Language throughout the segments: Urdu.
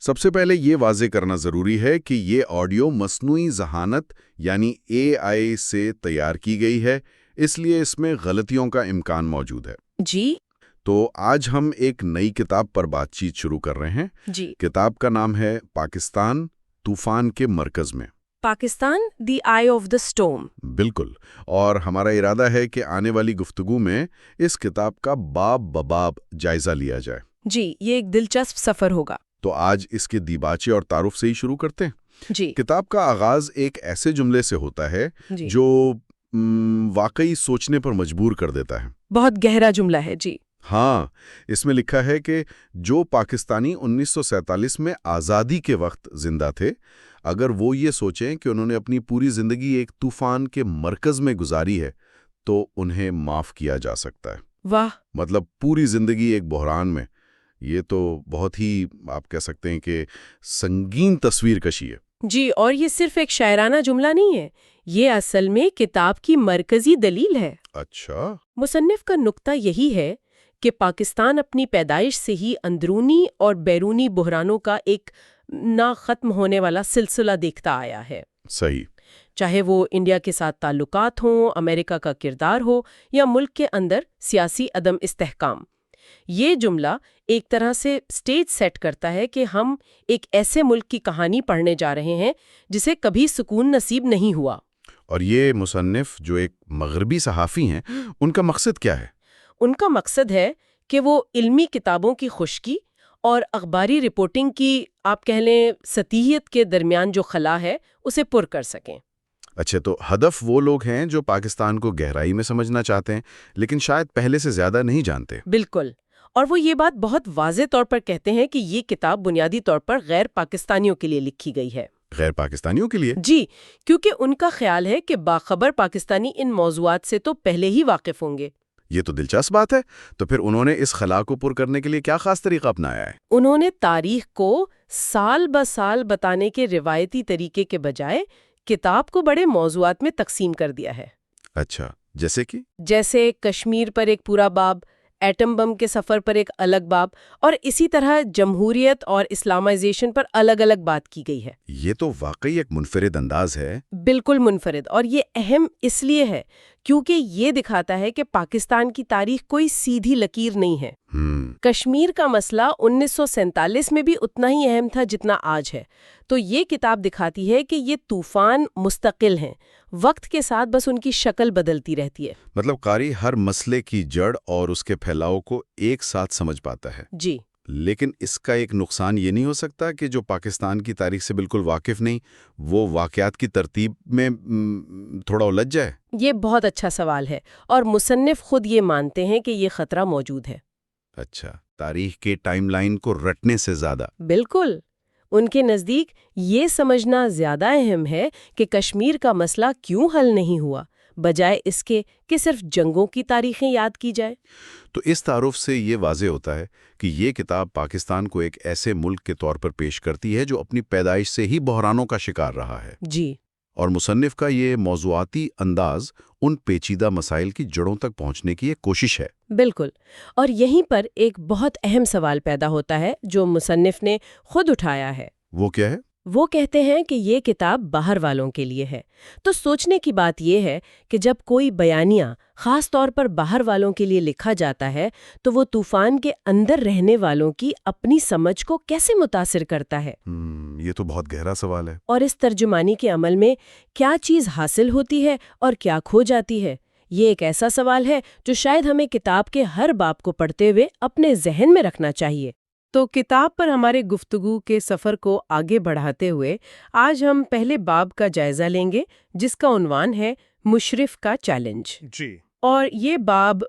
سب سے پہلے یہ واضح کرنا ضروری ہے کہ یہ آڈیو مصنوعی ذہانت یعنی AI سے تیار کی گئی ہے، اس لیے اس میں غلطیوں کا امکان موجود ہے۔ جی تو آج ہم ایک نئی کتاب پر بات چیت شروع کر رہے ہیں۔ جی کتاب کا نام ہے پاکستان طوفان کے مرکز میں۔ پاکستان دی آئی آف دا اسٹورم۔ بالکل، اور ہمارا ارادہ ہے کہ آنے والی گفتگو میں اس کتاب کا باب بباب جائزہ لیا جائے۔ جی یہ ایک دلچسپ سفر ہوگا۔ تو آج اس کے دیباچے اور تعارف سے ہی شروع کرتے ہیں۔ جی کتاب کا آغاز ایک ایسے جملے سے ہوتا ہے جی جو واقعی سوچنے پر مجبور کر دیتا ہے۔ بہت گہرا جملہ ہے۔ جی ہاں، اس میں لکھا ہے کہ جو پاکستانی 1947 میں آزادی کے وقت زندہ تھے، اگر وہ یہ سوچیں کہ انہوں نے اپنی پوری زندگی ایک طوفان کے مرکز میں گزاری ہے تو انہیں معاف کیا جا سکتا ہے۔ واہ، مطلب پوری زندگی ایک بحران میں، یہ تو بہت ہی آپ کہہ سکتے ہیں کہ سنگین تصویر کشی ہے۔ جی اور یہ صرف ایک شاعرانہ جملہ نہیں ہے، یہ اصل میں کتاب کی مرکزی دلیل ہے۔ اچھا، مصنف کا نقطہ یہی ہے کہ پاکستان اپنی پیدائش سے ہی اندرونی اور بیرونی بحرانوں کا ایک نہ ختم ہونے والا سلسلہ دیکھتا آیا ہے۔ صحیح۔ چاہے وہ انڈیا کے ساتھ تعلقات ہوں، امریکہ کا کردار ہو یا ملک کے اندر سیاسی عدم استحکام، یہ جملہ ایک طرح سے سٹیج سیٹ کرتا ہے کہ ہم ایک ایسے ملک کی کہانی پڑھنے جا رہے ہیں جسے کبھی سکون نصیب نہیں ہوا۔ اور یہ مصنف جو ایک مغربی صحافی ہیں، ان کا مقصد کیا ہے؟ ان کا مقصد ہے کہ وہ علمی کتابوں کی خشکی اور اخباری رپورٹنگ کی آپ کہہ لیں سطحیت کے درمیان جو خلا ہے اسے پر کر سکیں۔ اچھا، تو ہدف وہ لوگ ہیں جو پاکستان کو گہرائی میں سمجھنا چاہتے ہیں لیکن شاید پہلے سے زیادہ نہیں جانتے۔ بالکل، اور وہ یہ بات بہت واضح طور پر کہتے ہیں کہ یہ کتاب بنیادی طور پر غیر پاکستانیوں کے لیے لکھی گئی ہے۔ غیر پاکستانیوں کے لیے؟ جی، کیونکہ ان کا خیال ہے کہ باخبر پاکستانی ان موضوعات سے تو پہلے ہی واقف ہوں گے۔ یہ تو دلچسپ بات ہے۔ تو پھر انہوں نے اس خلا کو پر کرنے کے لیے کیا خاص طریقہ اپنایا ہے؟ انہوں نے تاریخ کو سال بہ سال بتانے کے روایتی طریقے کے بجائے کتاب کو بڑے موضوعات میں تقسیم کر دیا ہے۔ اچھا، جیسے کہ؟ جیسے کشمیر پر ایک پورا باب، ایٹم بم کے سفر پر ایک الگ باب، اور اسی طرح جمہوریت اور اسلامائزیشن پر الگ الگ بات کی گئی ہے۔ یہ تو واقعی ایک منفرد انداز ہے۔ بالکل منفرد، اور یہ اہم اس لیے ہے کیونکہ یہ دکھاتا ہے کہ پاکستان کی تاریخ کوئی سیدھی لکیر نہیں ہے۔ کشمیر کا مسئلہ 1947 میں بھی اتنا ہی اہم تھا جتنا آج ہے، تو یہ کتاب دکھاتی ہے کہ یہ طوفان مستقل ہیں، وقت کے ساتھ بس ان کی شکل بدلتی رہتی ہے۔ مطلب قاری ہر مسئلے کی جڑ اور اس کے پھیلاؤ کو ایک ساتھ سمجھ پاتا ہے۔ جی، لیکن اس کا ایک نقصان یہ نہیں ہو سکتا کہ جو پاکستان کی تاریخ سے بالکل واقف نہیں، وہ واقعات کی ترتیب میں تھوڑا الجھ جائے؟ یہ بہت اچھا سوال ہے، اور مصنف خود یہ مانتے ہیں کہ یہ خطرہ موجود ہے۔ اچھا، تاریخ کے ٹائم لائن کو رٹنے سے زیادہ؟ بالکل، ان کے نزدیک یہ سمجھنا زیادہ اہم ہے کہ کشمیر کا مسئلہ کیوں حل نہیں ہوا، بجائے اس کے کہ صرف جنگوں کی تاریخیں یاد کی جائے۔ تو اس تعارف سے یہ واضح ہوتا ہے کہ یہ کتاب پاکستان کو ایک ایسے ملک کے طور پر پیش کرتی ہے جو اپنی پیدائش سے ہی بحرانوں کا شکار رہا ہے۔ جی، اور مصنف کا یہ موضوعاتی انداز ان پیچیدہ مسائل کی جڑوں تک پہنچنے کی ایک کوشش ہے۔ بالکل، اور یہیں پر ایک بہت اہم سوال پیدا ہوتا ہے جو مصنف نے خود اٹھایا ہے۔ وہ کیا ہے؟ وہ کہتے ہیں کہ یہ کتاب باہر والوں کے لیے ہے۔ تو سوچنے کی بات یہ ہے کہ جب کوئی بیانیہ خاص طور پر باہر والوں کے لیے لکھا جاتا ہے تو وہ طوفان کے اندر رہنے والوں کی اپنی سمجھ کو کیسے متاثر کرتا ہے؟ یہ تو بہت گہرا سوال ہے۔ اور اس ترجمانی کے عمل میں کیا چیز حاصل ہوتی ہے اور کیا کھو جاتی ہے؟ یہ ایک ایسا سوال ہے جو شاید ہمیں کتاب کے ہر باب کو پڑھتے ہوئے اپنے ذہن میں رکھنا چاہیے۔ تو کتاب پر ہمارے گفتگو کے سفر کو آگے بڑھاتے ہوئے آج ہم پہلے باب کا جائزہ لیں گے جس کا عنوان ہے مشرف کا چیلنج۔ جی، اور یہ باب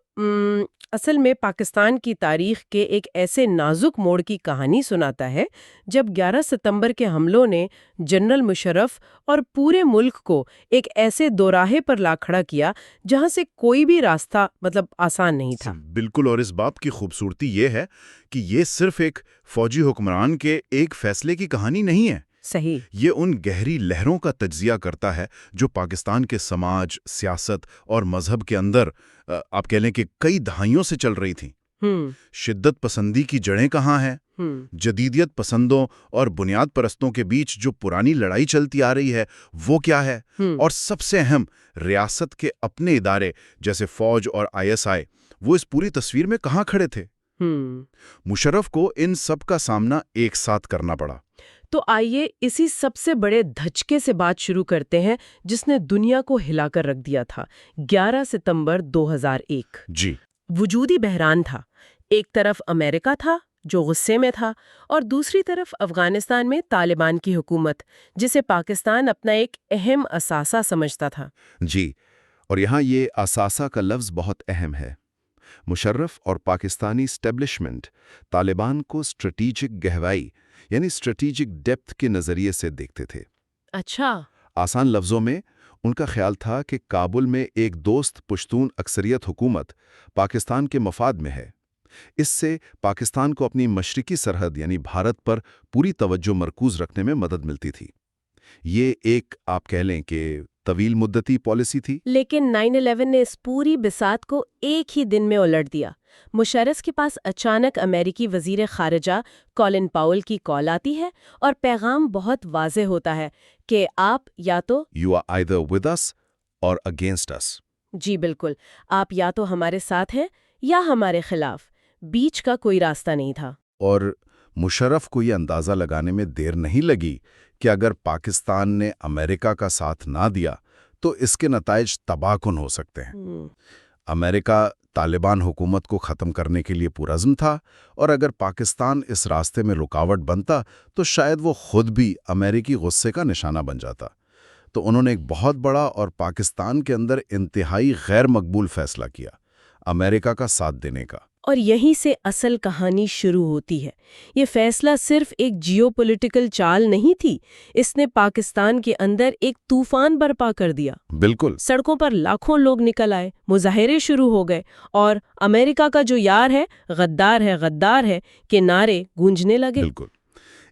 اصل میں پاکستان کی تاریخ کے ایک ایسے نازک موڑ کی کہانی سناتا ہے جب 11 ستمبر کے حملوں نے جنرل مشرف اور پورے ملک کو ایک ایسے دوراہے پر لا کھڑا کیا جہاں سے کوئی بھی راستہ آسان نہیں تھا۔ بالکل، اور اس باب کی خوبصورتی یہ ہے کہ یہ صرف ایک فوجی حکمران کے ایک فیصلے کی کہانی نہیں ہے۔ صحیح، یہ ان گہری لہروں کا تجزیہ کرتا ہے جو پاکستان کے سماج، سیاست اور مذہب کے اندر آپ کہہ لیں کہ کئی دہائیوں سے چل رہی تھیں۔ شدت پسندی کی جڑیں کہاں ہیں؟ جدیدیت پسندوں اور بنیاد پرستوں کے بیچ جو پرانی لڑائی چلتی آ رہی ہے وہ کیا ہے؟ اور سب سے اہم، ریاست کے اپنے ادارے جیسے فوج اور ISI وہ اس پوری تصویر میں کہاں کھڑے تھے؟ مشرف کو ان سب کا سامنا ایک ساتھ کرنا پڑا۔ تو آئیے اسی سب سے بڑے دھچکے سے بات شروع کرتے ہیں جس نے دنیا کو ہلا کر رکھ دیا تھا۔ 11 ستمبر 2001 جی، وجودی بحران تھا۔ ایک طرف امریکہ تھا جو غصے میں تھا، اور دوسری طرف افغانستان میں طالبان کی حکومت جسے پاکستان اپنا ایک اہم اثاثہ سمجھتا تھا۔ جی، اور یہاں یہ اثاثہ کا لفظ بہت اہم ہے۔ مشرف اور پاکستانی اسٹیبلشمنٹ طالبان کو اسٹریٹجک گہرائی یعنی اسٹریٹجک ڈیپتھ کے نظریے سے دیکھتے تھے۔ اچھا، آسان لفظوں میں ان کا خیال تھا کہ کابل میں ایک دوست پشتون اکثریت حکومت پاکستان کے مفاد میں ہے۔ اس سے پاکستان کو اپنی مشرقی سرحد یعنی بھارت پر پوری توجہ مرکوز رکھنے میں مدد ملتی تھی۔ یہ ایک آپ کہہ لیں کہ طویل مدتی پالیسی تھی۔ لیکن 9/11 نے اس پوری بساط کو ایک ہی دن میں الٹ دیا۔ مشرف کے پاس اچانک امریکی وزیر خارجہ کولن پاول کی کال آتی ہے اور پیغام بہت واضح ہوتا ہے کہ آپ یا تو You are either with us or against us۔ جی بالکل، آپ یا تو ہمارے ساتھ ہیں یا ہمارے خلاف، بیچ کا کوئی راستہ نہیں تھا۔ اور مشرف کو یہ اندازہ لگانے میں دیر نہیں لگی کہ اگر پاکستان نے امریکہ کا ساتھ نہ دیا تو اس کے نتائج تباہ کن ہو سکتے ہیں۔ امریکہ طالبان حکومت کو ختم کرنے کے لیے پرعزم تھا، اور اگر پاکستان اس راستے میں رکاوٹ بنتا تو شاید وہ خود بھی امریکی غصے کا نشانہ بن جاتا۔ تو انہوں نے ایک بہت بڑا اور پاکستان کے اندر انتہائی غیر مقبول فیصلہ کیا، امریکہ کا ساتھ دینے کا۔ اور یہیں سے اصل کہانی شروع ہوتی ہے۔ یہ فیصلہ صرف ایک جیو پولیٹیکل چال نہیں تھی، اس نے پاکستان کے اندر ایک طوفان برپا کر دیا۔ بالکل، سڑکوں پر لاکھوں لوگ نکل آئے، مظاہرے شروع ہو گئے، اور امریکہ کا جو یار ہے غدار ہے کہ نعرے گونجنے لگے۔ بالکل۔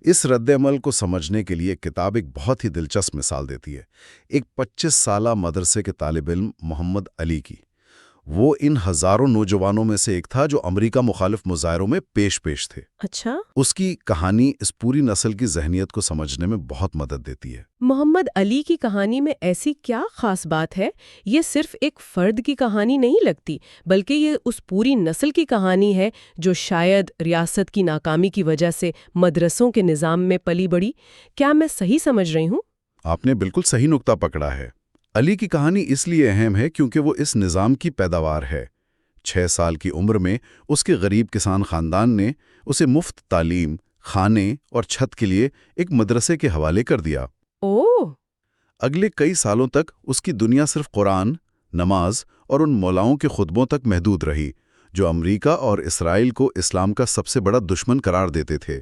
اس رد عمل کو سمجھنے کے لیے کتاب ایک بہت ہی دلچسپ مثال دیتی ہے، ایک 25 سالہ مدرسے کے طالب علم محمد علی کی۔ وہ ان ہزاروں نوجوانوں میں سے ایک تھا جو امریکہ مخالف مظاہروں میں پیش تھے۔ اچھا، اس کی کہانی اس پوری نسل کی ذہنیت کو سمجھنے میں بہت مدد دیتی ہے۔ محمد علی کی کہانی میں ایسی کیا خاص بات ہے؟ یہ صرف ایک فرد کی کہانی نہیں لگتی، بلکہ یہ اس پوری نسل کی کہانی ہے جو شاید ریاست کی ناکامی کی وجہ سے مدرسوں کے نظام میں پلی بڑھی۔ کیا میں صحیح سمجھ رہی ہوں؟ آپ نے بالکل صحیح نقطہ پکڑا ہے۔ علی کی کہانی اس لیے اہم ہے کیونکہ وہ اس نظام کی پیداوار ہے۔ 6 سال کی عمر میں اس کے غریب کسان خاندان نے اسے مفت تعلیم، کھانے اور چھت کے لیے ایک مدرسے کے حوالے کر دیا۔ اگلے کئی سالوں تک اس کی دنیا صرف قرآن، نماز اور ان مولاؤں کے خطبوں تک محدود رہی جو امریکہ اور اسرائیل کو اسلام کا سب سے بڑا دشمن قرار دیتے تھے۔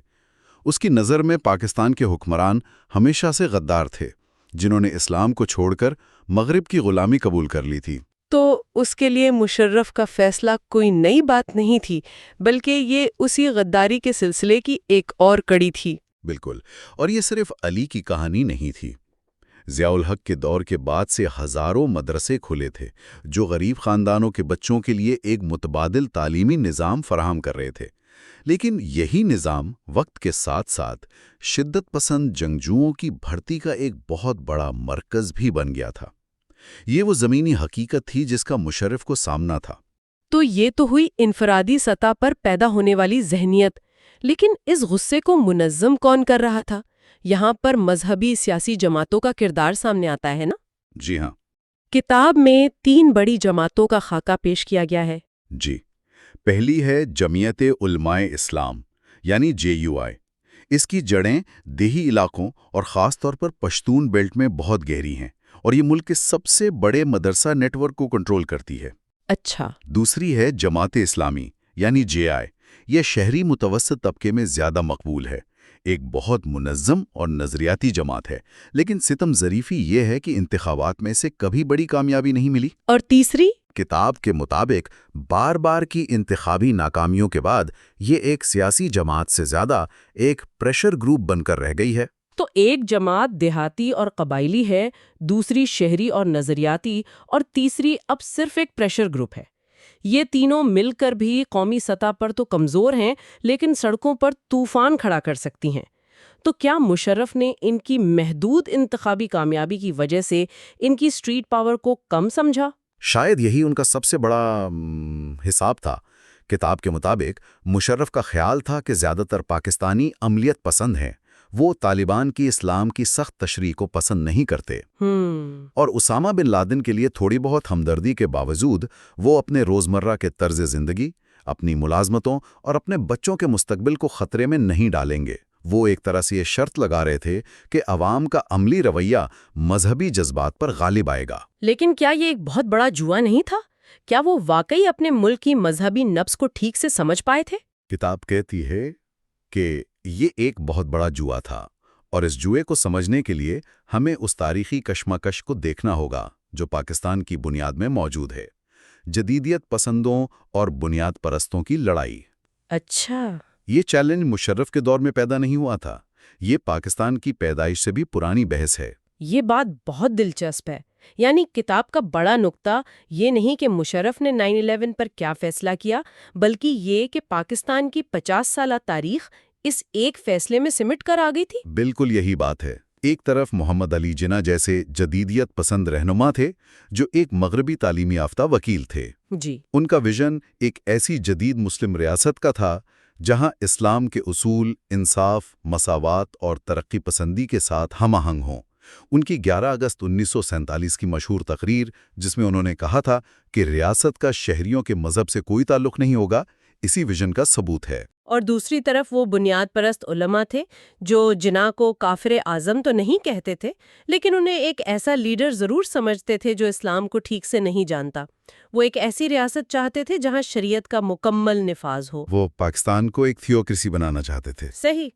اس کی نظر میں پاکستان کے حکمران ہمیشہ سے غدار تھے، جنہوں نے اسلام کو چھوڑ کر مغرب کی غلامی قبول کر لی تھی۔ تو اس کے لیے مشرف کا فیصلہ کوئی نئی بات نہیں تھی، بلکہ یہ اسی غداری کے سلسلے کی ایک اور کڑی تھی۔ بالکل، اور یہ صرف علی کی کہانی نہیں تھی۔ ضیاء الحق کے دور کے بعد سے ہزاروں مدرسے کھلے تھے جو غریب خاندانوں کے بچوں کے لیے ایک متبادل تعلیمی نظام فراہم کر رہے تھے۔ لیکن یہی نظام وقت کے ساتھ ساتھ شدت پسند جنگجوؤں کی بھرتی کا ایک بہت بڑا مرکز بھی بن گیا تھا۔ یہ وہ زمینی حقیقت تھی جس کا مشرف کو سامنا تھا۔ تو یہ تو ہوئی انفرادی سطح پر پیدا ہونے والی ذہنیت، لیکن اس غصے کو منظم کون کر رہا تھا؟ یہاں پر مذہبی سیاسی جماعتوں کا کردار سامنے آتا ہے نا؟ جی ہاں۔ کتاب میں 3 بڑی جماعتوں کا خاکہ پیش کیا گیا ہے۔ جی، پہلی ہے جمعیت علماء اسلام یعنی JUI۔ اس کی جڑیں دیہی علاقوں اور خاص طور پر پشتون بیلٹ میں بہت گہری ہیں، اور یہ ملک کے سب سے بڑے مدرسہ نیٹ ورک کو کنٹرول کرتی ہے۔ اچھا۔ دوسری ہے جماعت اسلامی یعنی JI۔ یہ شہری متوسط طبقے میں زیادہ مقبول ہے، ایک بہت منظم اور نظریاتی جماعت ہے، لیکن ستم ظریفی یہ ہے کہ انتخابات میں سے کبھی بڑی کامیابی نہیں ملی۔ اور تیسری؟ کتاب کے مطابق بار بار کی انتخابی ناکامیوں کے بعد یہ ایک سیاسی جماعت سے زیادہ ایک پریشر گروپ بن کر رہ گئی ہے۔ تو ایک جماعت دیہاتی اور قبائلی ہے، دوسری شہری اور نظریاتی، اور تیسری اب صرف ایک پریشر گروپ ہے۔ یہ تینوں مل کر بھی قومی سطح پر تو کمزور ہیں، لیکن سڑکوں پر طوفان کھڑا کر سکتی ہیں۔ تو کیا مشرف نے ان کی محدود انتخابی کامیابی کی وجہ سے ان کی اسٹریٹ پاور کو کم سمجھا؟ شاید یہی ان کا سب سے بڑا حساب تھا۔ کتاب کے مطابق مشرف کا خیال تھا کہ زیادہ تر پاکستانی عملیت پسند ہیں، وہ طالبان کی اسلام کی سخت تشریح کو پسند نہیں کرتے، اور اسامہ بن لادن کے لیے تھوڑی بہت ہمدردی کے باوجود وہ اپنے روزمرہ کے طرز زندگی، اپنی ملازمتوں اور اپنے بچوں کے مستقبل کو خطرے میں نہیں ڈالیں گے۔ وہ ایک طرح سے یہ شرط لگا رہے تھے کہ عوام کا عملی رویہ مذہبی جذبات پر غالب آئے گا۔ لیکن کیا یہ ایک بہت بڑا جوا نہیں تھا؟ کیا وہ واقعی اپنے ملک کی مذہبی نبض کو ٹھیک سے سمجھ پائے تھے؟ کتاب کہتی ہے کہ یہ ایک بہت بڑا جوا تھا، اور اس جوئے کو سمجھنے کے لیے ہمیں اس تاریخی کشمکش کو دیکھنا ہوگا جو پاکستان کی بنیاد میں موجود ہے، جدیدیت پسندوں اور بنیاد پرستوں کی لڑائی۔ اچھا، یہ چیلنج مشرف کے دور میں پیدا نہیں ہوا تھا، یہ پاکستان کی پیدائش سے بھی پرانی بحث ہے۔ یہ بات بہت دلچسپ ہے۔ یعنی کتاب کا بڑا نقطہ یہ نہیں کہ مشرف نے 9/11 پر کیا فیصلہ کیا، بلکہ یہ کہ پاکستان کی 50 سالہ تاریخ اس ایک فیصلے میں سمٹ کر آ گئی تھی۔ بالکل یہی بات ہے۔ ایک طرف محمد علی جناح جیسے جدیدیت پسند رہنما تھے جو ایک مغربی تعلیمی یافتہ وکیل تھے۔ جی، ان کا ویژن ایک ایسی جدید مسلم ریاست کا تھا جہاں اسلام کے اصول، انصاف، مساوات اور ترقی پسندی کے ساتھ ہم آہنگ ہوں۔ ان کی 11 اگست 1947 کی مشہور تقریر، جس میں انہوں نے کہا تھا کہ ریاست کا شہریوں کے مذہب سے کوئی تعلق نہیں ہوگا، اسی ویژن کا ثبوت ہے۔ اور دوسری طرف وہ بنیاد پرست علماء تھے جو جناح کو کافر اعظم تو نہیں کہتے تھے، لیکن انہیں ایک ایسا لیڈر ضرور سمجھتے تھے جو اسلام کو ٹھیک سے نہیں جانتا۔ وہ ایک ایسی ریاست چاہتے تھے جہاں شریعت کا مکمل نفاذ ہو۔ وہ پاکستان کو ایک تھیوکریسی بنانا چاہتے تھے۔ صحیح۔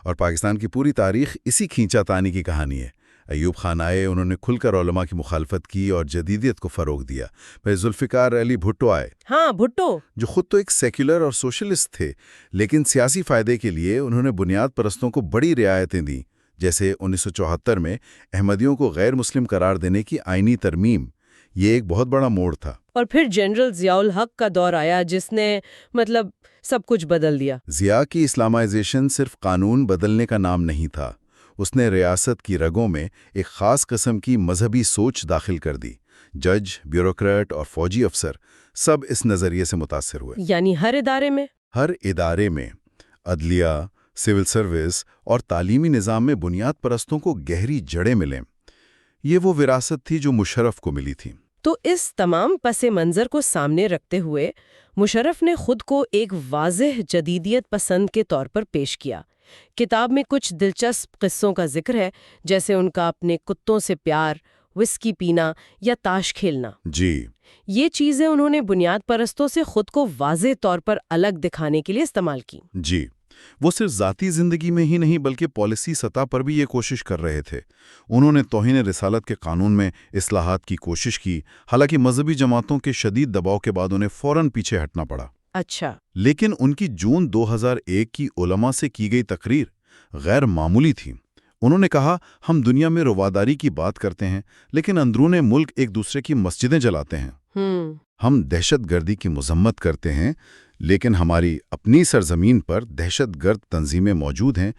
اور پاکستان کی پوری تاریخ اسی کھینچا تانی کی کہانی ہے۔ ایوب خان آئے، انہوں نے کھل کر علماء کی مخالفت کی اور جدیدیت کو فروغ دیا۔ پھر ذوالفقار علی بھٹو آئے، ہاں، بھٹو، جو خود تو ایک سیکولر اور سوشلسٹ تھے، لیکن سیاسی فائدے کے لیے انہوں نے بنیاد پرستوں کو بڑی رعایتیں دیں، جیسے 1974 میں احمدیوں کو غیر مسلم قرار دینے کی آئینی ترمیم۔ یہ ایک بہت بڑا موڑ تھا۔ اور پھر جنرل ضیاء الحق کا دور آیا جس نے سب کچھ بدل دیا۔ ضیاء کی اسلامائزیشن صرف قانون بدلنے کا نام نہیں تھا، اس نے ریاست کی رگوں میں ایک خاص قسم کی مذہبی سوچ داخل کر دی۔ جج، بیوروکریٹ اور فوجی افسر سب اس نظریے سے متاثر ہوئے۔ یعنی ہر ادارے میں عدلیہ، سول سروس اور تعلیمی نظام میں بنیاد پرستوں کو گہری جڑیں ملیں۔ یہ وہ وراثت تھی جو مشرف کو ملی تھی۔ تو اس تمام پس منظر کو سامنے رکھتے ہوئے مشرف نے خود کو ایک واضح جدیدیت پسند کے طور پر پیش کیا۔ کتاب میں کچھ دلچسپ قصوں کا ذکر ہے، جیسے ان کا اپنے کتوں سے پیار، وسکی پینا یا تاش کھیلنا۔ جی، یہ چیزیں انہوں نے بنیاد پرستوں سے خود کو واضح طور پر الگ دکھانے کے لیے استعمال کی۔ جی، وہ صرف ذاتی زندگی میں ہی نہیں بلکہ پالیسی سطح پر بھی یہ کوشش کر رہے تھے۔ انہوں نے توہین رسالت کے قانون میں اصلاحات کی کوشش کی، حالانکہ مذہبی جماعتوں کے شدید دباؤ کے بعد انہیں فوراً پیچھے ہٹنا پڑا۔ اچھا، لیکن ان کی جون 2001 کی علماء سے کی گئی تقریر غیر معمولی تھی۔ انہوں نے کہا، ہم دنیا میں رواداری کی بات کرتے ہیں لیکن اندرون ملک ایک دوسرے کی مسجدیں جلاتے ہیں۔ ہم دہشت گردی کی مذمت کرتے ہیں لیکن ہماری اپنی سرزمین پر دہشت گرد تنظیمیں موجود ہیں۔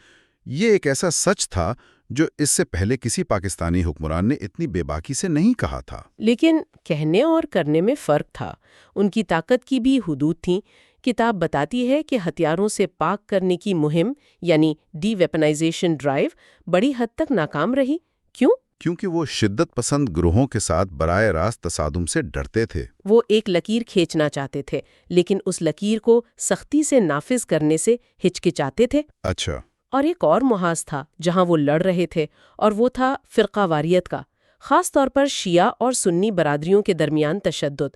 یہ ایک ایسا سچ تھا جو اس سے پہلے کسی پاکستانی حکمران نے اتنی بے باکی سے نہیں کہا تھا۔ لیکن کہنے اور کرنے میں فرق تھا، ان کی طاقت کی بھی حدود تھیں۔ کتاب بتاتی ہے کہ ہتھیاروں سے پاک کرنے کی مہم یعنی ڈی ویپنائزیشن ڈرائیو بڑی حد تک ناکام رہی۔ کیوں؟ کیونکہ وہ شدت پسند گروہوں کے ساتھ براہ راست تصادم سے ڈرتے تھے۔ وہ ایک لکیر کھینچنا چاہتے تھے لیکن اس لکیر کو سختی سے نافذ کرنے سے ہچکچاتے تھے۔ اچھا۔ اور ایک اور محاذ تھا جہاں وہ لڑ رہے تھے، اور وہ تھا فرقہ واریت کا، خاص طور پر شیعہ اور سنی برادریوں کے درمیان تشدد۔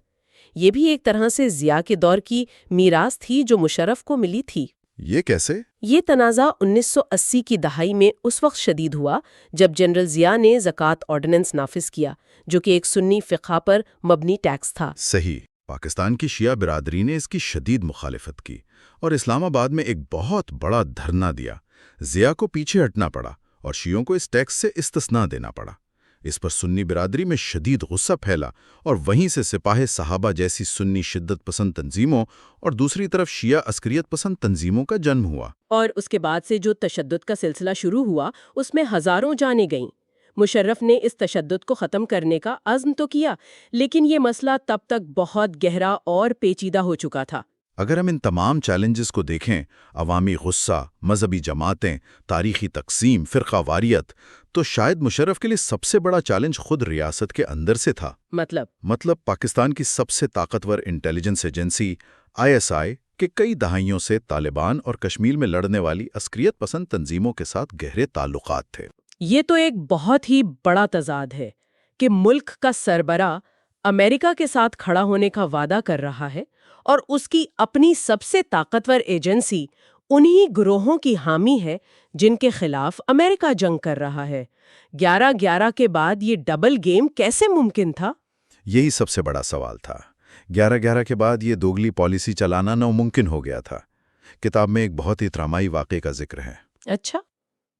یہ بھی ایک طرح سے ضیاء کے دور کی میراث تھی جو مشرف کو ملی تھی۔ یہ کیسے؟ یہ تنازع 1980 کی دہائی میں اس وقت شدید ہوا جب جنرل ضیاء نے زکوٰۃ آرڈیننس نافذ کیا، جو کہ ایک سنی فقہ پر مبنی ٹیکس تھا۔ صحیح۔ پاکستان کی شیعہ برادری نے اس کی شدید مخالفت کی اور اسلام آباد میں ایک بہت بڑا دھرنا دیا۔ ضیاء کو پیچھے ہٹنا پڑا اور شیعوں کو اس ٹیکس سے استثناء دینا پڑا۔ اس پر سنی برادری میں شدید غصہ پھیلا اور وہیں سے سپاہ صحابہ جیسی سنی شدت پسند تنظیموں اور دوسری طرف شیعہ عسکریت پسند تنظیموں کا جنم ہوا۔ اور اس کے بعد سے جو تشدد کا سلسلہ شروع ہوا اس میں ہزاروں جانیں گئیں۔ مشرف نے اس تشدد کو ختم کرنے کا عزم تو کیا، لیکن یہ مسئلہ تب تک بہت گہرا اور پیچیدہ ہو چکا تھا۔ اگر ہم ان تمام چیلنجز کو دیکھیں، عوامی غصہ، مذہبی جماعتیں، تاریخی تقسیم، فرقہ واریت، تو شاید مشرف کے لیے سب سے بڑا چیلنج خود ریاست کے اندر سے تھا۔ مطلب پاکستان کی سب سے طاقتور انٹیلیجنس ایجنسی ISI کے کئی دہائیوں سے طالبان اور کشمیر میں لڑنے والی عسکریت پسند تنظیموں کے ساتھ گہرے تعلقات تھے۔ یہ تو ایک بہت ہی بڑا تضاد ہے کہ ملک کا سربراہ امریکہ کے ساتھ کھڑا ہونے کا وعدہ کر رہا ہے اور اس کی اپنی سب سے طاقتور ایجنسی انہی گروہوں کی حامی ہے جن کے خلاف امریکہ جنگ کر رہا ہے۔ 11/11 کے بعد یہ ڈبل گیم کیسے ممکن تھا؟ یہی سب سے بڑا سوال تھا۔ 11/11 کے بعد یہ دوگلی پالیسی چلانا ناممکن ہو گیا تھا۔ کتاب میں ایک بہت ہی ڈرامائی واقعے کا ذکر ہے۔ اچھا۔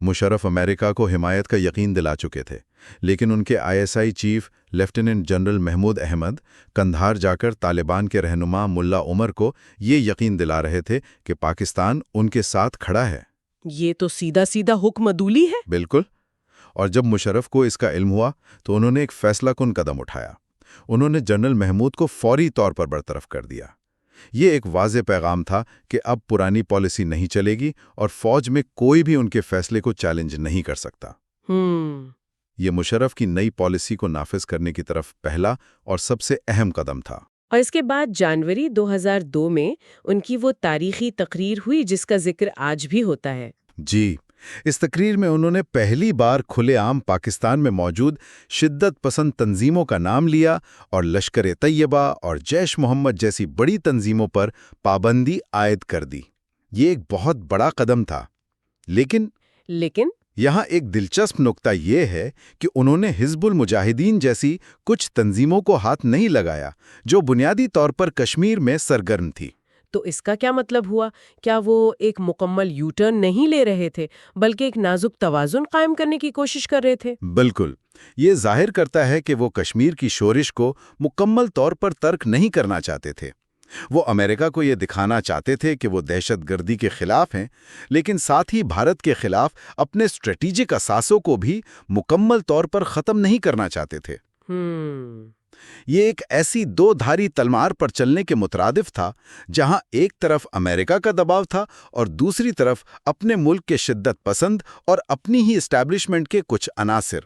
مشرف امریکہ کو حمایت کا یقین دلا چکے تھے، لیکن ان کے ISI chief lieutenant general Mahmood Ahmed Kandahar جا کر طالبان کے رہنما ملا عمر کو یہ یقین دلا رہے تھے کہ پاکستان ان کے ساتھ کھڑا ہے۔ یہ تو سیدھا سیدھا حکم عدولی ہے۔ بالکل۔ اور جب مشرف کو اس کا علم ہوا تو انہوں نے ایک فیصلہ کن قدم اٹھایا۔ انہوں نے جنرل محمود کو فوری طور پر برطرف کر دیا۔ یہ ایک واضح پیغام تھا کہ اب پرانی پالیسی نہیں چلے گی اور فوج میں کوئی بھی ان کے فیصلے کو چیلنج نہیں کر سکتا۔ یہ مشرف کی نئی پالیسی کو نافذ کرنے کی طرف پہلا اور سب سے اہم قدم تھا۔ اور اس کے بعد جنوری 2002 میں ان کی وہ تاریخی تقریر ہوئی جس کا ذکر آج بھی ہوتا ہے۔ جی، اس تقریر میں انہوں نے پہلی بار کھلے عام پاکستان میں موجود شدت پسند تنظیموں کا نام لیا اور لشکر طیبہ اور جیش محمد جیسی بڑی تنظیموں پر پابندی عائد کر دی۔ یہ ایک بہت بڑا قدم تھا، لیکن یہاں ایک دلچسپ نکتہ یہ ہے کہ انہوں نے حزب المجاہدین جیسی کچھ تنظیموں کو ہاتھ نہیں لگایا جو بنیادی طور پر کشمیر میں سرگرم تھی۔ تو اس کا کیا مطلب ہوا؟ کیا وہ ایک مکمل یو ٹرن نہیں لے رہے تھے بلکہ ایک نازک توازن قائم کرنے کی کوشش کر رہے تھے؟ بالکل۔ یہ ظاہر کرتا ہے کہ وہ کشمیر کی شورش کو مکمل طور پر ترک نہیں کرنا چاہتے تھے۔ وہ امریکہ کو یہ دکھانا چاہتے تھے کہ وہ دہشت گردی کے خلاف ہیں، لیکن ساتھ ہی بھارت کے خلاف اپنے اسٹریٹجک اثاثوں کو بھی مکمل طور پر ختم نہیں کرنا چاہتے تھے۔ یہ ایک ایسی دو دھاری تلوار پر چلنے کے مترادف تھا جہاں ایک طرف امریکہ کا دباؤ تھا اور دوسری طرف اپنے ملک کے شدت پسند اور اپنی ہی اسٹیبلشمنٹ کے کچھ عناصر۔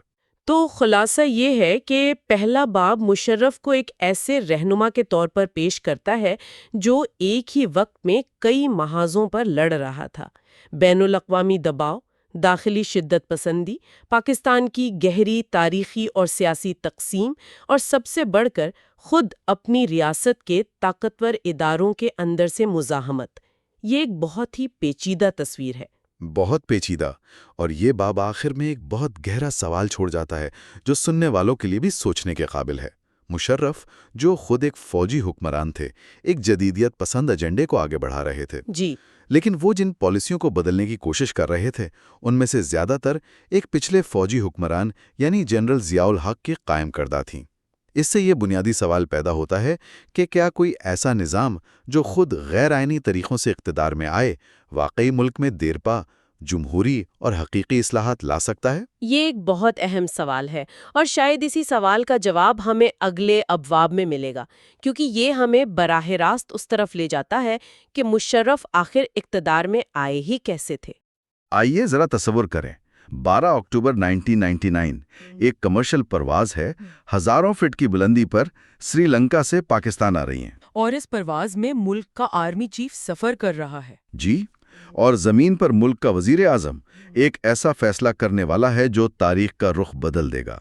تو خلاصہ یہ ہے کہ پہلا باب مشرف کو ایک ایسے رہنما کے طور پر پیش کرتا ہے جو ایک ہی وقت میں کئی محاذوں پر لڑ رہا تھا: بین الاقوامی دباؤ، داخلی شدت پسندی، پاکستان کی گہری تاریخی اور سیاسی تقسیم، اور سب سے بڑھ کر خود اپنی ریاست کے طاقتور اداروں کے اندر سے مزاحمت۔ یہ ایک بہت ہی پیچیدہ تصویر ہے۔ بہت پیچیدہ، اور یہ باب آخر میں ایک بہت گہرا سوال چھوڑ جاتا ہے جو سننے والوں کے لیے بھی سوچنے کے قابل ہے۔ مشرف، جو خود ایک فوجی حکمران تھے، ایک جدیدیت پسند ایجنڈے کو آگے بڑھا رہے تھے، لیکن وہ جن پالیسیوں کو بدلنے کی کوشش کر رہے تھے ان میں سے زیادہ تر ایک پچھلے فوجی حکمران یعنی جنرل ضیاء الحق کی قائم کردہ تھیں۔ اس سے یہ بنیادی سوال پیدا ہوتا ہے کہ کیا کوئی ایسا نظام جو خود غیر آئینی طریقوں سے اقتدار میں آئے واقعی ملک میں دیرپا جمہوری اور حقیقی اصلاحات لا سکتا ہے؟ یہ ایک بہت اہم سوال ہے اور شاید اسی سوال کا جواب ہمیں اگلے ابواب میں ملے گا، کیونکہ یہ ہمیں براہ راست اس طرف لے جاتا ہے کہ مشرف آخر اقتدار میں آئے ہی کیسے تھے۔ آئیے ذرا تصور کریں، 12 اکتوبر 1999 ایک کمرشل پرواز ہے، ہزاروں فٹ کی بلندی پر سری لنکا سے پاکستان آ رہی ہیں، اور اس پرواز میں ملک کا آرمی چیف سفر کر رہا ہے۔ جی، اور زمین پر ملک کا وزیر اعظم ایک ایسا فیصلہ کرنے والا ہے جو تاریخ کا رخ بدل دے گا۔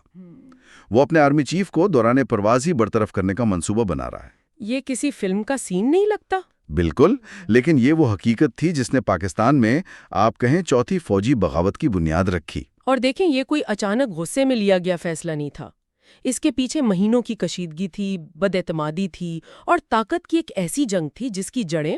وہ اپنے آرمی چیف کو دوران پرواز ہی برطرف کرنے کا منصوبہ بنا رہا ہے۔ یہ کسی فلم کا سین نہیں لگتا؟ بالکل، لیکن یہ وہ حقیقت تھی جس نے پاکستان میں آپ کہیں چوتھی فوجی بغاوت کی بنیاد رکھی۔ اور دیکھیں، یہ کوئی اچانک غصے میں لیا گیا فیصلہ نہیں تھا۔ اس کے پیچھے مہینوں کی کشیدگی تھی، بد اعتمادی تھی اور طاقت کی ایک ایسی جنگ تھی جس کی جڑیں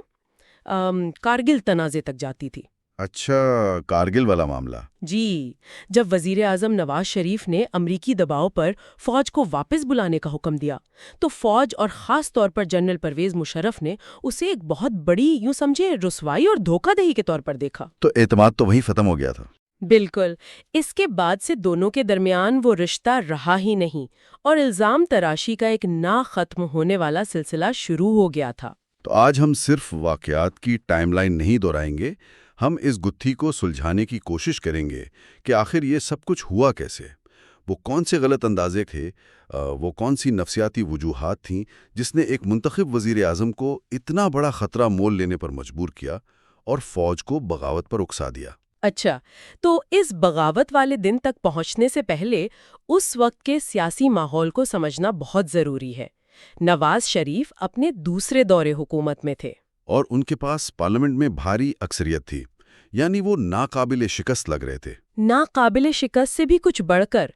کارگل تنازع تک جاتی تھی۔ اچھا، کارگل والا معاملہ۔ جی، جب وزیر اعظم نواز شریف نے امریکی دباؤ پر فوج کو واپس بلانے کا حکم دیا تو فوج اور خاص طور پر جنرل پرویز مشرف نے اسے ایک بہت بڑی یوں سمجھے رسوائی اور دھوکہ دہی کے طور پر دیکھا۔ تو اعتماد تو وہیں ختم ہو گیا تھا۔ بالکل، اس کے بعد سے دونوں کے درمیان وہ رشتہ رہا ہی نہیں اور الزام تراشی کا ایک نا ختم ہونے والا سلسلہ شروع ہو گیا تھا۔ تو آج ہم صرف واقعات کی ٹائم لائن نہیں دہرائیں گے، ہم اس گتھی کو سلجھانے کی کوشش کریں گے کہ آخر یہ سب کچھ ہوا کیسے، وہ کون سے غلط اندازے تھے، وہ کون سی نفسیاتی وجوہات تھیں جس نے ایک منتخب وزیر اعظم کو اتنا بڑا خطرہ مول لینے پر مجبور کیا اور فوج کو بغاوت پر اکسا دیا۔ اچھا، تو اس بغاوت والے دن تک پہنچنے سے پہلے اس وقت کے سیاسی ماحول کو سمجھنا بہت ضروری ہے۔ نواز شریف اپنے دوسرے دور حکومت میں تھے اور ان کے پاس پارلیمنٹ میں بھاری اکثریت تھی، یعنی وہ ناقابل شکست لگ رہے تھے۔ ناقابل شکست سے بھی کچھ بڑھ کر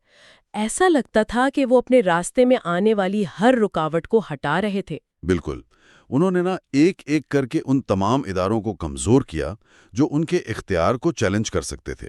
ایسا لگتا تھا کہ وہ اپنے راستے میں آنے والی ہر رکاوٹ کو ہٹا رہے تھے۔ بالکل، انہوں نے ایک ایک کر کے ان تمام اداروں کو کمزور کیا جو ان کے اختیار کو چیلنج کر سکتے تھے۔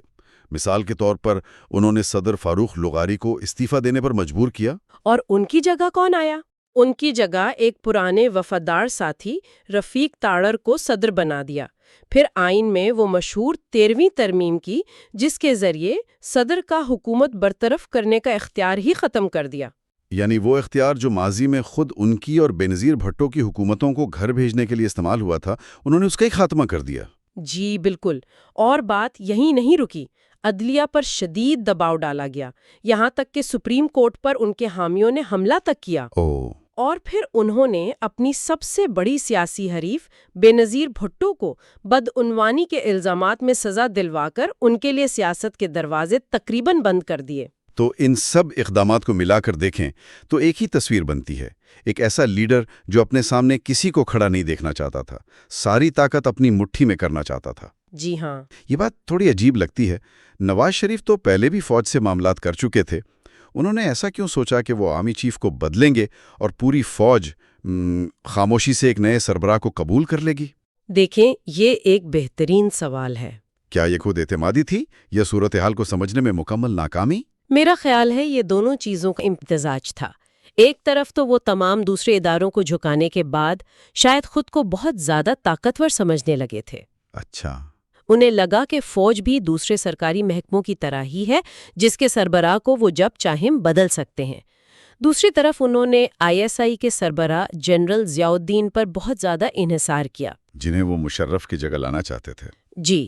مثال کے طور پر انہوں نے صدر فاروق لغاری کو استعفیٰ دینے پر مجبور کیا۔ اور ان کی جگہ کون آیا؟ ان کی جگہ ایک پرانے وفادار ساتھی رفیق تاڑر کو صدر بنا دیا۔ پھر آئین میں وہ مشہور 13ویں ترمیم کی جس کے ذریعے صدر کا حکومت برطرف کرنے کا اختیار ہی ختم کر دیا۔ یعنی وہ اختیار جو ماضی میں خود ان کی اور بینظیر بھٹو کی حکومتوں کو گھر بھیجنے کے لیے استعمال ہوا تھا، انہوں نے اس کا ہی خاتمہ کر دیا۔ جی بالکل، اور بات یہیں نہیں رکی، عدلیہ پر شدید دباؤ ڈالا گیا، یہاں تک کہ سپریم کورٹ پر ان کے حامیوں نے حملہ تک کیا۔ اور پھر انہوں نے اپنی سب سے بڑی سیاسی حریف بینظیر بھٹو کو بدعنوانی کے الزامات میں سزا دلوا کر ان کے لیے سیاست کے دروازے تقریباً بند کر دیے۔ تو ان سب اقدامات کو ملا کر دیکھیں تو ایک ہی تصویر بنتی ہے، ایک ایسا لیڈر جو اپنے سامنے کسی کو کھڑا نہیں دیکھنا چاہتا تھا، ساری طاقت اپنی مٹھی میں کرنا چاہتا تھا۔ جی ہاں، یہ بات تھوڑی عجیب لگتی ہے۔ نواز شریف تو پہلے بھی فوج سے معاملات کر چکے تھے، انہوں نے ایسا کیوں سوچا کہ وہ آرمی چیف کو بدلیں گے اور پوری فوج خاموشی سے ایک نئے سربراہ کو قبول کر لے گی؟ دیکھیں، یہ ایک بہترین سوال ہے۔ کیا یہ خود اعتمادی تھی یا صورتحال کو سمجھنے میں مکمل ناکامی؟ میرا خیال ہے یہ دونوں چیزوں کا امتزاج تھا۔ ایک طرف تو وہ تمام دوسرے اداروں کو جھکانے کے بعد شاید خود کو بہت زیادہ طاقتور سمجھنے لگے تھے۔ اچھا، انہیں لگا کہ فوج بھی دوسرے سرکاری محکموں کی طرح ہی ہے جس کے سربراہ کو وہ جب چاہیں بدل سکتے ہیں۔ دوسری طرف انہوں نے ISI کے سربراہ جنرل ضیاء الدین پر بہت زیادہ انحصار کیا، جنہیں وہ مشرف کی جگہ لانا چاہتے تھے۔ جی،